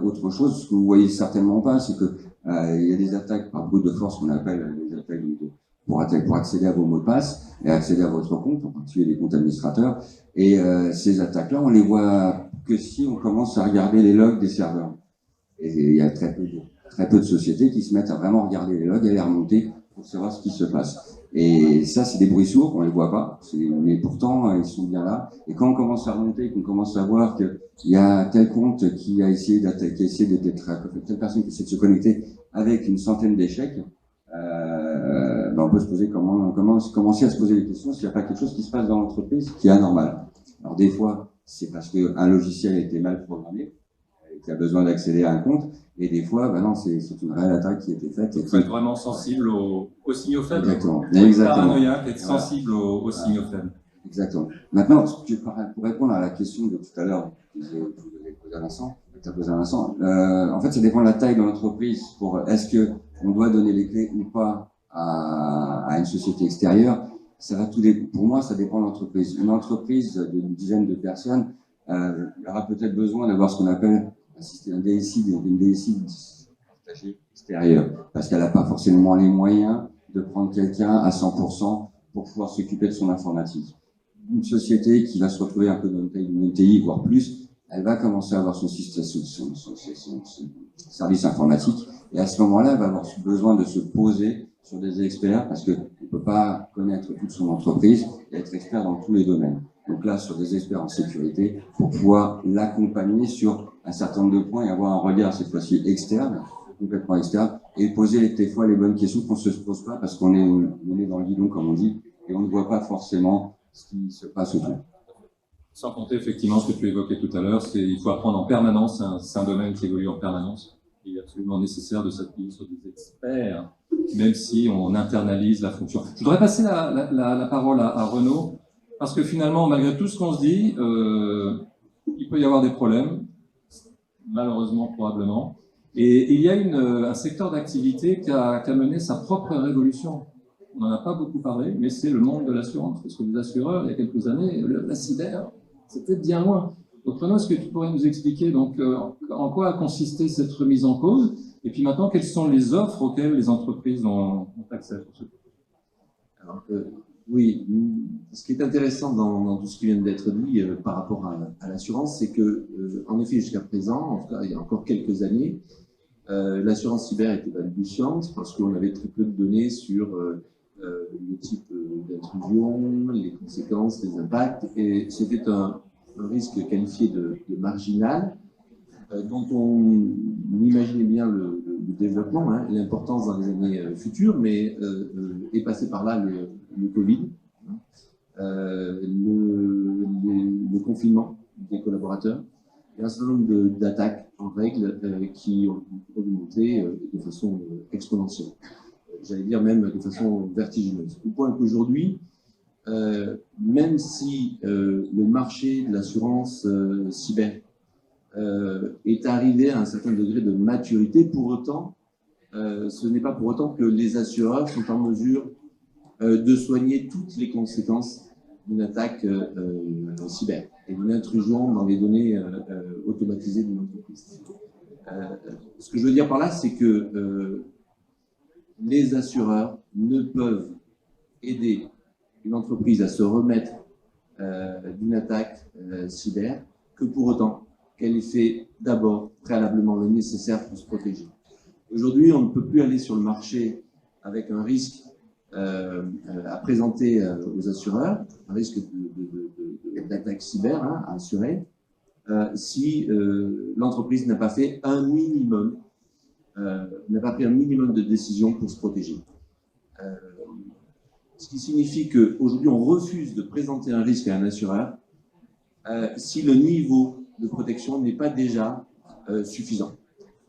autre chose? Ce que vous voyez certainement pas, c'est que il y a des attaques par brute de force qu'on appelle des attaques pour accéder à vos mots de passe et accéder à votre compte, en particulier les comptes administrateurs. Et ces attaques-là, on les voit que si on commence à regarder les logs des serveurs. Et il y a très peu de sociétés qui se mettent à vraiment regarder les logs et les remonter pour savoir ce qui se passe. Et ça, c'est des bruits sourds, on les voit pas, mais pourtant, ils sont bien là. Et quand on commence à remonter, qu'on commence à voir qu'il y a tel compte qui a essayé d'attaquer, telle personne qui essaie de se connecter avec une centaine d'échecs, on peut se poser commencer à se poser des questions s'il n'y a pas quelque chose qui se passe dans l'entreprise qui est anormal. Alors des fois, c'est parce qu'un logiciel a été mal programmé, qui a besoin d'accéder à un compte, et des fois, non, c'est une réelle attaque qui a été faite. Il faut être vraiment sensible aux signaux faibles. Exactement. Paranoïaque, être sensible aux signaux faibles. Exactement. Maintenant, pour répondre à la question de tout à l'heure, que vous avez posée à Vincent, en fait, ça dépend de la taille de l'entreprise. Est-ce que on doit donner les clés ou pas à une société extérieure? Ça va pour moi, ça dépend de l'entreprise. Une entreprise d'une dizaine de personnes aura peut-être besoin d'avoir ce qu'on appelle un DSI, une DSI extérieure, parce qu'elle n'a pas forcément les moyens de prendre quelqu'un à 100% pour pouvoir s'occuper de son informatique. Une société qui va se retrouver un peu dans une TI, voire plus, elle va commencer à avoir son service informatique, et à ce moment-là, elle va avoir besoin de se poser sur des experts, parce qu'on ne peut pas connaître toute son entreprise et être expert dans tous les domaines. Donc là, sur des experts en sécurité, pour pouvoir l'accompagner sur un certain nombre de points et avoir un regard cette fois-ci externe, complètement externe, et poser des fois les bonnes questions qu'on ne se pose pas parce qu'on est dans le guidon, comme on dit, et on ne voit pas forcément ce qui se passe autour. Sans compter effectivement ce que tu évoquais tout à l'heure, il faut apprendre en permanence, c'est un domaine qui évolue en permanence. Il est absolument nécessaire de s'appuyer sur des experts, même si on internalise la fonction. Je voudrais passer la parole à Renaud, parce que finalement, malgré tout ce qu'on se dit, il peut y avoir des problèmes, malheureusement, probablement. Et il y a un secteur d'activité qui a mené sa propre révolution. on n'en a pas beaucoup parlé, mais c'est le monde de l'assurance. Parce que les assureurs, il y a quelques années, la cyber, c'était bien loin. Donc, Renaud, est-ce que tu pourrais nous expliquer donc, en quoi a consisté cette remise en cause? Et puis maintenant, quelles sont les offres auxquelles les entreprises ont accès pour ce? Alors, oui, ce qui est intéressant dans tout ce qui vient d'être dit par rapport à l'assurance, c'est que, en effet, jusqu'à présent, en tout cas, il y a encore quelques années, l'assurance cyber était balbutiante parce qu'on avait très peu de données sur le type d'intrusion, les conséquences, les impacts, et c'était un risque qualifié de marginal, dont on imaginait bien le développement, hein, l'importance dans les années futures, mais est passé par là le Covid, le confinement des collaborateurs, et un certain nombre d'attaques en règle qui ont augmenté de façon exponentielle. J'allais dire même de façon vertigineuse. Au point qu'aujourd'hui, même si le marché de l'assurance cyber est arrivé à un certain degré de maturité, pour autant, ce n'est pas pour autant que les assureurs sont en mesure de soigner toutes les conséquences d'une attaque cyber et d'une intrusion dans les données automatisées d'une entreprise. Ce que je veux dire par là, c'est que les assureurs ne peuvent aider une entreprise à se remettre d'une attaque cyber que pour autant qu'elle ait fait d'abord préalablement le nécessaire pour se protéger. Aujourd'hui, on ne peut plus aller sur le marché avec un risque à présenter aux assureurs, un risque d'attaque cyber à assurer, si l'entreprise n'a pas fait un minimum, n'a pas pris un minimum de décisions pour se protéger. Ce qui signifie qu'aujourd'hui, on refuse de présenter un risque à un assureur si le niveau de protection n'est pas déjà suffisant.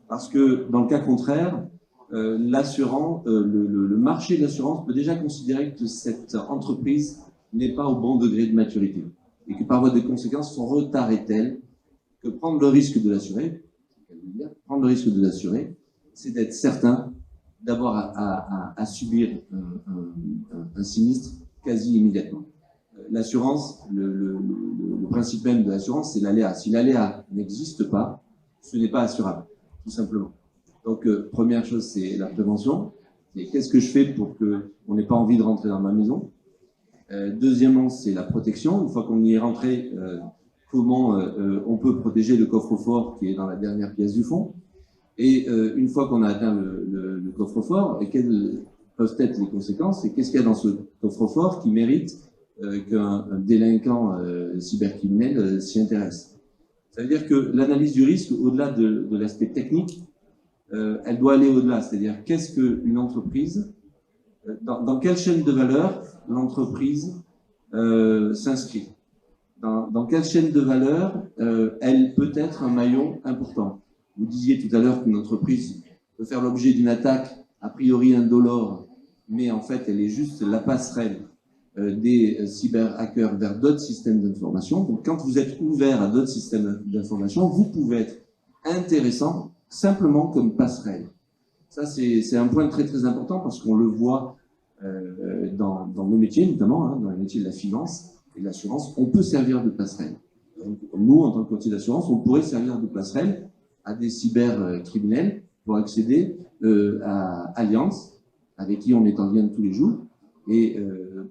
Parce que dans le cas contraire, l'assurant, le marché de l'assurance peut déjà considérer que cette entreprise n'est pas au bon degré de maturité et que par voie de conséquence, son retard est tel que prendre le risque de l'assurer, c'est d'être certain d'avoir à subir un sinistre quasi immédiatement. L'assurance, le principe même de l'assurance, c'est l'aléa. Si l'aléa n'existe pas, ce n'est pas assurable, tout simplement. Donc, première chose, c'est la prévention. Et qu'est-ce que je fais pour qu'on n'ait pas envie de rentrer dans ma maison? Deuxièmement, c'est la protection. Une fois qu'on y est rentré, comment on peut protéger le coffre-fort qui est dans la dernière pièce du fond? Et une fois qu'on a atteint le coffre-fort, quelles peuvent être les conséquences? Et qu'est-ce qu'il y a dans ce coffre-fort qui mérite qu'un délinquant cybercriminel s'y intéresse? Ça veut dire que l'analyse du risque, au-delà de l'aspect technique, elle doit aller au-delà. C'est-à-dire, qu'est-ce qu'une entreprise, dans quelle chaîne de valeur l'entreprise s'inscrit? Dans quelle chaîne de valeur elle peut être un maillon important? Vous disiez tout à l'heure qu'une entreprise peut faire l'objet d'une attaque a priori indolore, mais en fait, elle est juste la passerelle des cyber-hackers vers d'autres systèmes d'information. Donc, quand vous êtes ouvert à d'autres systèmes d'information, vous pouvez être intéressant simplement comme passerelle. Ça, c'est un point très très important parce qu'on le voit dans nos métiers, notamment dans les métiers de la finance et de l'assurance, on peut servir de passerelle. Donc, nous, en tant que courtier d'assurance, on pourrait servir de passerelle à des cybercriminels pour accéder à Allianz, avec qui on est en lien tous les jours, et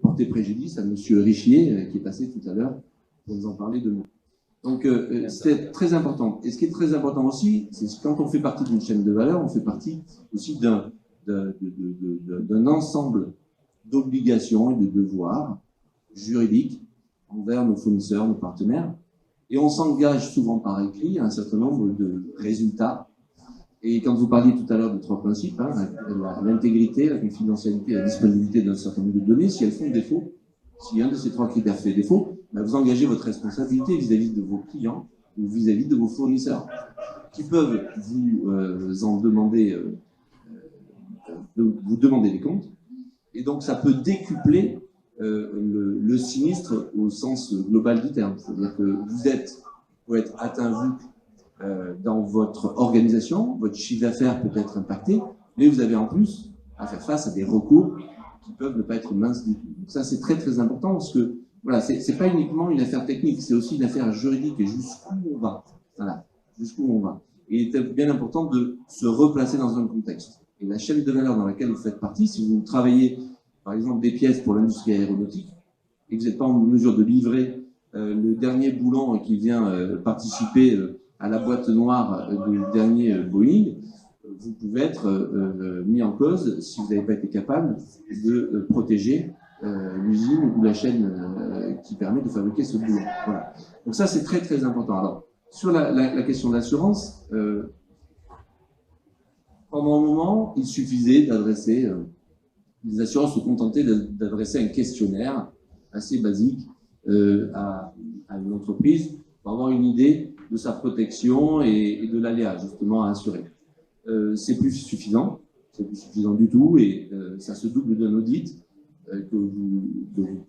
porter préjudice à M. Richier, qui est passé tout à l'heure pour nous en parler de nous. Donc, c'est très important. Et ce qui est très important aussi, c'est que quand on fait partie d'une chaîne de valeur, on fait partie aussi d'un ensemble d'obligations et de devoirs juridiques envers nos fournisseurs, nos partenaires. Et on s'engage souvent par écrit à un certain nombre de résultats. Et quand vous parliez tout à l'heure de trois principes, l'intégrité, la confidentialité, la disponibilité d'un certain nombre de données, si elles font défaut, si un de ces trois critères fait défaut, vous engagez votre responsabilité vis-à-vis de vos clients ou vis-à-vis de vos fournisseurs, qui peuvent vous en demander, vous demander des comptes. Et donc, ça peut décupler le sinistre au sens global du terme. C'est-à-dire que vous pouvez être atteint dans votre organisation, votre chiffre d'affaires peut être impacté, mais vous avez en plus à faire face à des recours qui peuvent ne pas être minces du tout. Donc ça, c'est très très important parce que voilà, c'est pas uniquement une affaire technique, c'est aussi une affaire juridique et jusqu'où on va. Voilà, jusqu'où on va. Et il est bien important de se replacer dans un contexte. Et la chaîne de valeur dans laquelle vous faites partie, si vous travaillez par exemple des pièces pour l'industrie aéronautique et que vous n'êtes pas en mesure de livrer le dernier boulon qui vient participer à la boîte noire du dernier Boeing, vous pouvez être mis en cause si vous n'avez pas été capable de protéger l'usine ou la chaîne qui permet de fabriquer ce boulon. Voilà. Donc ça, c'est très très important. Alors, sur la question de l'assurance, pendant un moment, il suffisait d'adresser, les assurances se contentaient d'adresser un questionnaire assez basique à une entreprise pour avoir une idée de sa protection et de l'aléa justement à assurer. C'est plus suffisant du tout, et ça se double d'un audit que vous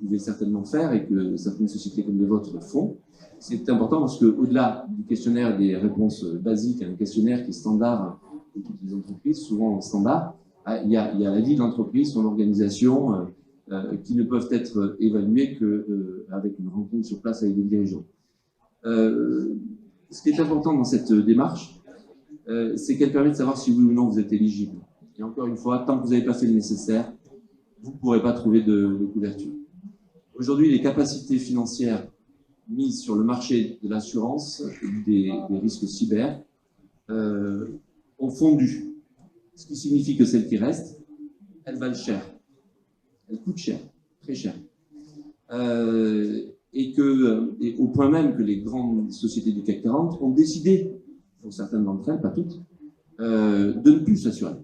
pouvez certainement faire et que certaines sociétés comme les vôtres font. C'est important parce qu'au-delà du questionnaire des réponses basiques, un questionnaire qui est standard pour toutes les entreprises, souvent standard, il y a la vie de l'entreprise, son organisation, qui ne peuvent être évaluées qu'avec une rencontre sur place avec des dirigeants. Ce qui est important dans cette démarche, c'est qu'elle permet de savoir si oui ou non vous êtes éligible. Et encore une fois, tant que vous n'avez pas fait le nécessaire, vous ne pourrez pas trouver de couverture. Aujourd'hui, les capacités financières mises sur le marché de l'assurance des risques cyber ont fondu. Ce qui signifie que celles qui restent, elles valent cher. Elles coûtent cher, très cher. Et au point même que les grandes sociétés du CAC 40 ont décidé, pour certaines d'entre elles, pas toutes, de ne plus s'assurer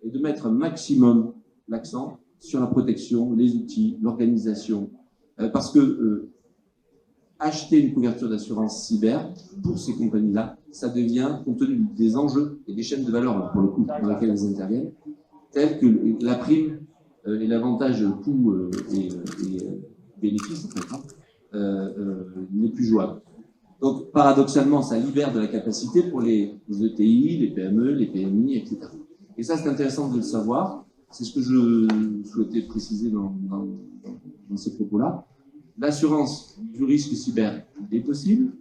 et de mettre un maximum l'accent sur la protection, les outils, l'organisation, parce que acheter une couverture d'assurance cyber pour ces compagnies-là, ça devient, compte tenu des enjeux et des chaînes de valeur, pour le coup, dans lesquelles elles interviennent, telles que la prime et l'avantage coût et bénéfice, en fait, n'est plus jouable. Donc, paradoxalement, ça libère de la capacité pour les ETI, les PME, les PMI, etc. Et ça, c'est intéressant de le savoir. C'est ce que je souhaitais préciser dans ces propos-là. L'assurance du risque cyber est possible,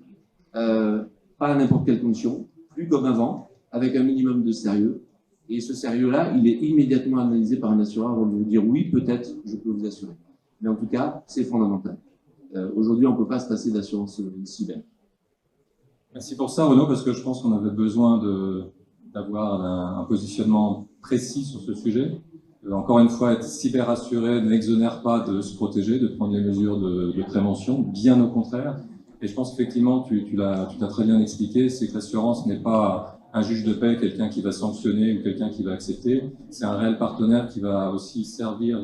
pas à n'importe quelle condition, plus comme avant, avec un minimum de sérieux. Et ce sérieux-là, il est immédiatement analysé par un assureur avant de vous dire oui, peut-être, je peux vous assurer. Mais en tout cas, c'est fondamental. Aujourd'hui, on ne peut pas se passer d'assurance cyber. Merci pour ça, Renaud, parce que je pense qu'on avait besoin d'avoir un positionnement précis sur ce sujet. Encore une fois, être cyber assuré n'exonère pas de se protéger, de prendre les mesures de prévention, bien au contraire. Et je pense qu'effectivement, tu l'as très bien expliqué, c'est que l'assurance n'est pas un juge de paix, quelqu'un qui va sanctionner ou quelqu'un qui va accepter. C'est un réel partenaire qui va aussi servir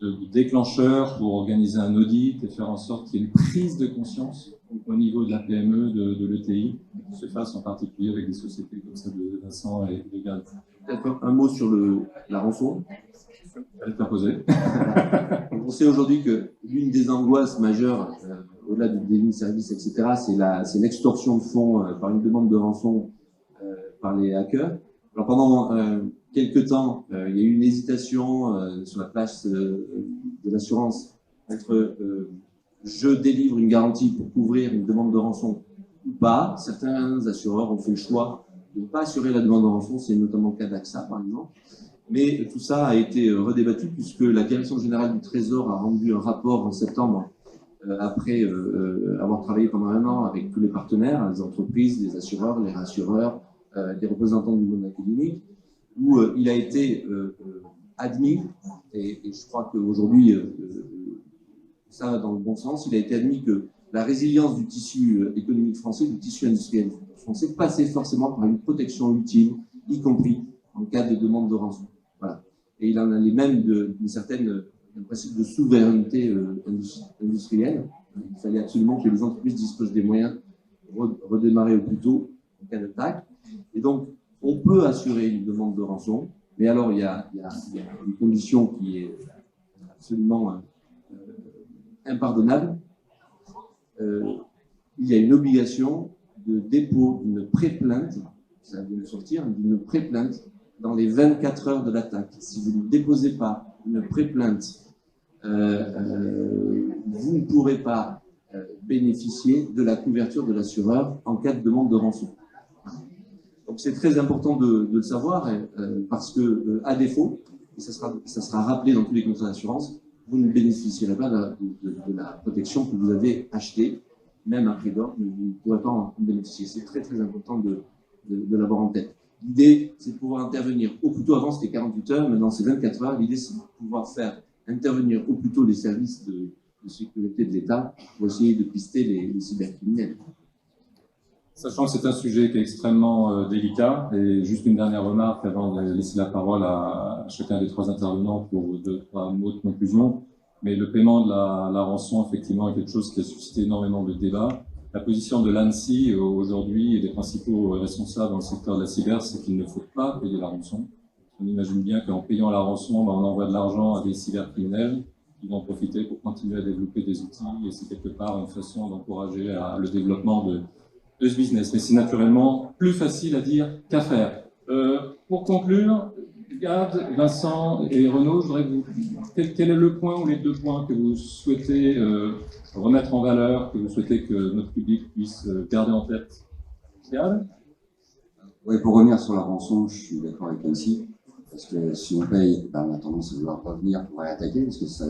de déclencheur pour organiser un audit et faire en sorte qu'il y ait une prise de conscience au niveau de la PME, de l'ETI, qui se fasse en particulier avec des sociétés comme celle de Vincent et de Gad. Peut-être un mot sur la rançon. Elle est imposée. On sait aujourd'hui que l'une des angoisses majeures, au-delà du délit de service, etc., c'est l'extorsion de fonds par une demande de rançon par les hackers. Alors pendant quelques temps, il y a eu une hésitation sur la place de l'assurance entre je délivre une garantie pour couvrir une demande de rançon ou pas. Certains assureurs ont fait le choix de ne pas assurer la demande de rançon, c'est notamment le cas d'AXA par exemple. Mais tout ça a été redébattu puisque la Direction générale du Trésor a rendu un rapport en septembre après avoir travaillé pendant un an avec tous les partenaires, les entreprises, les assureurs, les rassureurs, des représentants du monde académique, où il a été admis, et je crois qu'aujourd'hui ça va dans le bon sens, il a été admis que la résilience du tissu économique français, du tissu industriel français, passait forcément par une protection ultime, y compris en cas de demande de rançon. Voilà. Et il en allait même d'un principe de souveraineté industrielle. Il fallait absolument que les entreprises disposent des moyens de redémarrer au plus tôt en cas d'attaque. Et donc, on peut assurer une demande de rançon, mais alors il y a une condition qui est absolument impardonnable. Il y a une obligation de dépôt d'une pré-plainte, ça vient de sortir, d'une pré-plainte dans les 24 heures de l'attaque. Si vous ne déposez pas une pré-plainte, vous ne pourrez pas bénéficier de la couverture de l'assureur en cas de demande de rançon. Donc c'est très important de le savoir parce que à défaut, et ça sera rappelé dans tous les contrats d'assurance, vous ne bénéficierez pas de la protection que vous avez achetée, même à prix d'or, vous ne pourrez pas en bénéficier. C'est très très important de l'avoir en tête. L'idée, c'est de pouvoir intervenir au plus tôt. Avant, c'était 48 heures, maintenant c'est 24 heures. L'idée, c'est de pouvoir faire intervenir au plus tôt les services de sécurité de l'État pour essayer de pister les cybercriminels. Sachant que c'est un sujet qui est extrêmement délicat, et juste une dernière remarque avant de laisser la parole à chacun des trois intervenants pour 2-3 mots de conclusion. Mais le paiement de la rançon, effectivement, est quelque chose qui a suscité énormément de débats. La position de l'ANSSI aujourd'hui et des principaux responsables dans le secteur de la cyber, c'est qu'il ne faut pas payer la rançon. On imagine bien qu'en payant la rançon, on envoie de l'argent à des cybercriminels qui vont en profiter pour continuer à développer des outils, et c'est quelque part une façon d'encourager le développement de ce business. Mais c'est naturellement plus facile à dire qu'à faire. Pour conclure, Gad, Vincent et Renaud, je voudrais que quel est le point ou les 2 points que vous souhaitez remettre en valeur, que vous souhaitez que notre public puisse garder en tête? Gad? Oui, pour revenir sur la rançon, je suis d'accord avec Nancy, parce que si on paye, on a tendance à vouloir revenir pour réattaquer, parce que ça...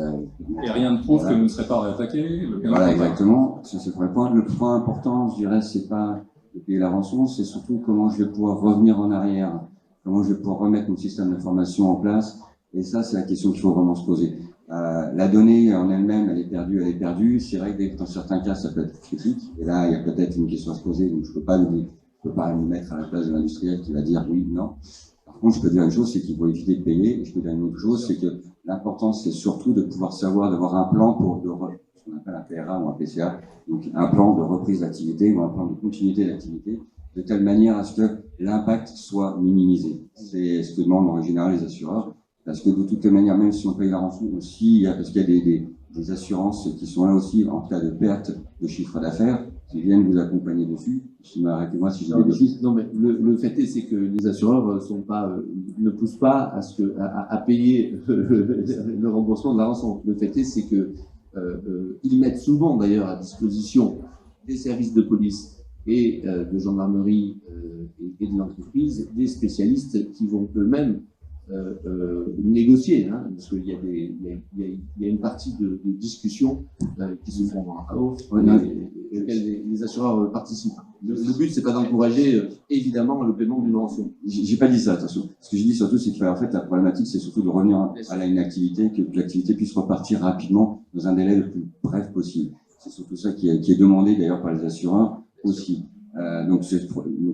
Et rien ne prouve que vous ne serez pas réattaqué. Voilà, exactement. Ça, c'est le premier point. Le point important, je dirais, c'est pas de payer la rançon, c'est surtout comment je vais pouvoir revenir en arrière, comment je vais pouvoir remettre mon système d'information en place. Et ça, c'est la question qu'il faut vraiment se poser. La donnée en elle-même, elle est perdue. C'est vrai que dans certains cas, ça peut être critique. Et là, il y a peut-être une question à se poser. Donc, je peux pas me mettre à la place de l'industriel qui va dire oui, non. Par contre, je peux dire une chose, c'est qu'il faut éviter de payer. Et je peux dire une autre chose, c'est que l'important, c'est surtout de pouvoir savoir, d'avoir un plan pour ce qu'on appelle un PRA ou un PCA, donc un plan de reprise d'activité ou un plan de continuité d'activité, de telle manière à ce que l'impact soit minimisé. C'est ce que demandent en général les assureurs, parce que de toutes les manières, même si on paye la rançon aussi, parce qu'il y a des assurances qui sont là aussi en cas de perte de chiffre d'affaires, qui viennent vous accompagner dessus. Arrêtez-moi si j'ai des bêtises. Non, mais le fait est, c'est que les assureurs ne poussent pas à payer le remboursement de la rançon. Le fait est, c'est que ils mettent souvent d'ailleurs à disposition des services de police et de gendarmerie et de l'entreprise des spécialistes qui vont eux-mêmes négocier, parce qu'il y a une partie de discussion qui se font à off, et auxquelles les assureurs participent. Le but, c'est pas d'encourager évidemment le paiement d'une rançon. J'ai pas dit ça, attention. Ce que j'ai dit surtout, c'est que en fait, la problématique, c'est surtout de revenir à une activité, que l'activité puisse repartir rapidement dans un délai le plus bref possible. C'est surtout ça qui est demandé d'ailleurs par les assureurs aussi. Donc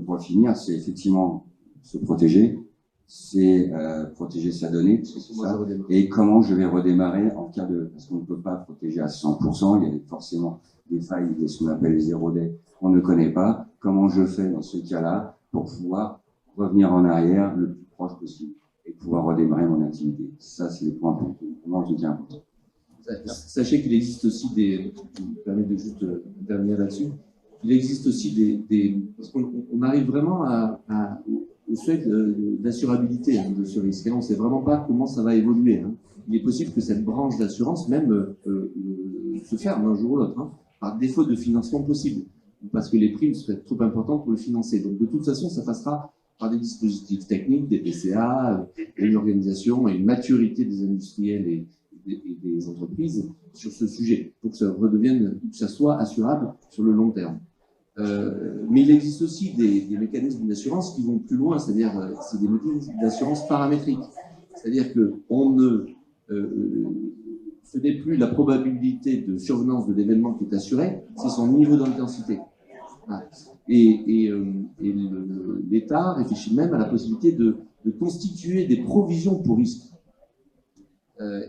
pour finir, c'est effectivement se protéger, c'est protéger sa donnée, c'est ça. Et comment je vais redémarrer en cas de... Parce qu'on ne peut pas protéger à 100%, il y a forcément des failles, ce qu'on appelle les 0 day, on ne connaît pas. Comment je fais dans ce cas-là pour pouvoir revenir en arrière le plus proche possible et pouvoir redémarrer mon activité. Ça, c'est les points pour moi qui sont importants. Sachez qu'il existe aussi je me permets de juste terminer là-dessus, il existe aussi parce qu'on arrive vraiment au seuil d'assurabilité de ce risque. On ne sait vraiment pas comment ça va évoluer. Il est possible que cette branche d'assurance même se ferme un jour ou l'autre, par défaut de financement possible, parce que les primes seraient trop importantes pour le financer. Donc de toute façon, ça passera par des dispositifs techniques, des PCA, une organisation et une maturité des industriels et des entreprises sur ce sujet, pour que ça soit assurable sur le long terme. Mais il existe aussi des mécanismes d'assurance qui vont plus loin, c'est-à-dire c'est des mécanismes d'assurance paramétriques. C'est-à-dire que ce n'est plus la probabilité de survenance de l'événement qui est assurée, c'est son niveau d'intensité. Et l'État réfléchit même à la possibilité de constituer des provisions pour risque.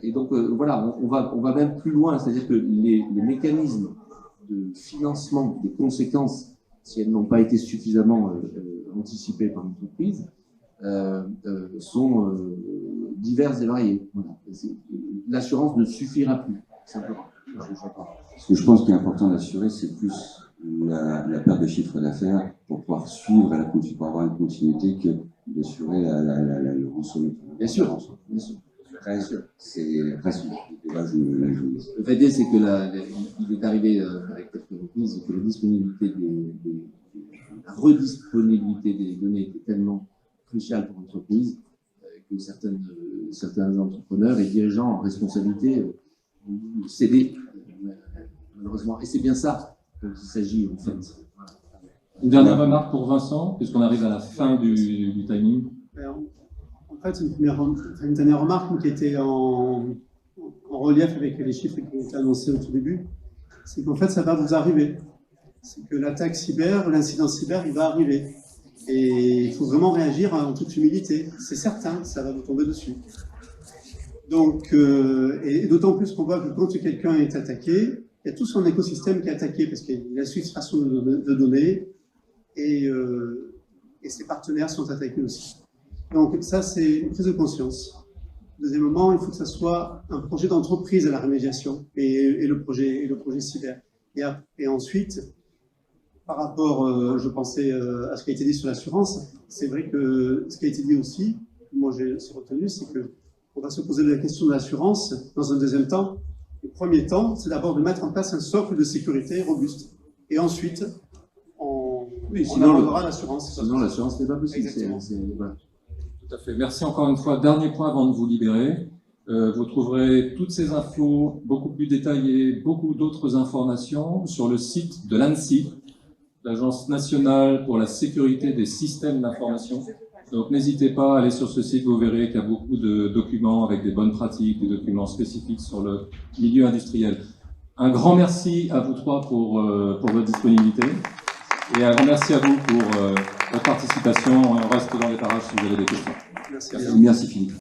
Et donc voilà, on va même plus loin, c'est-à-dire que les mécanismes de financement des conséquences, si elles n'ont pas été suffisamment anticipées par l'entreprise, sont diverses et variées. Voilà. L'assurance ne suffira plus, simplement. Ce que je pense qu'il est important d'assurer, c'est plus la perte de chiffre d'affaires pour pouvoir suivre, pour avoir une continuité, que d'assurer le rançon. Bien sûr, bien sûr. Après, c'est presque là, je Le fait est, c'est que il est arrivé avec quelques reprises que la disponibilité la redisponibilité des données était tellement cruciale pour l'entreprise que certains entrepreneurs et dirigeants en responsabilité ont cédé, malheureusement. Et c'est bien ça dont il s'agit, en fait. Voilà. Une dernière remarque pour Vincent, puisqu'on arrive à la fin du timing. En fait, une dernière remarque qui était en relief avec les chiffres qui ont été annoncés au tout début, c'est qu'en fait, ça va vous arriver. C'est que l'attaque cyber, l'incident cyber, il va arriver. Et il faut vraiment réagir en toute humilité. C'est certain, ça va vous tomber dessus. Donc, et d'autant plus qu'on voit que quand quelqu'un est attaqué, il y a tout son écosystème qui est attaqué, parce qu'il y a la filtration de données, et ses partenaires sont attaqués aussi. Donc ça, c'est une prise de conscience. Deuxièmement, il faut que ça soit un projet d'entreprise à la remédiation et le projet cyber. Et ensuite, par rapport, je pensais à ce qui a été dit sur l'assurance, c'est vrai que ce qui a été dit aussi, moi j'ai aussi retenu, c'est qu'on va se poser la question de l'assurance dans un deuxième temps. Le premier temps, c'est d'abord de mettre en place un socle de sécurité robuste. Et ensuite, on abordera l'assurance. Sinon, l'assurance n'est pas possible. Voilà. Tout à fait. Merci encore une fois. Dernier point avant de vous libérer. Vous trouverez toutes ces infos beaucoup plus détaillées, beaucoup d'autres informations sur le site de l'ANSSI, l'Agence nationale pour la sécurité des systèmes d'information. Donc n'hésitez pas à aller sur ce site, vous verrez qu'il y a beaucoup de documents avec des bonnes pratiques, des documents spécifiques sur le milieu industriel. Un grand merci à vous trois pour votre disponibilité et un grand merci à vous pour votre participation. On reste dans les parages si vous avez des questions. Merci. Merci Philippe.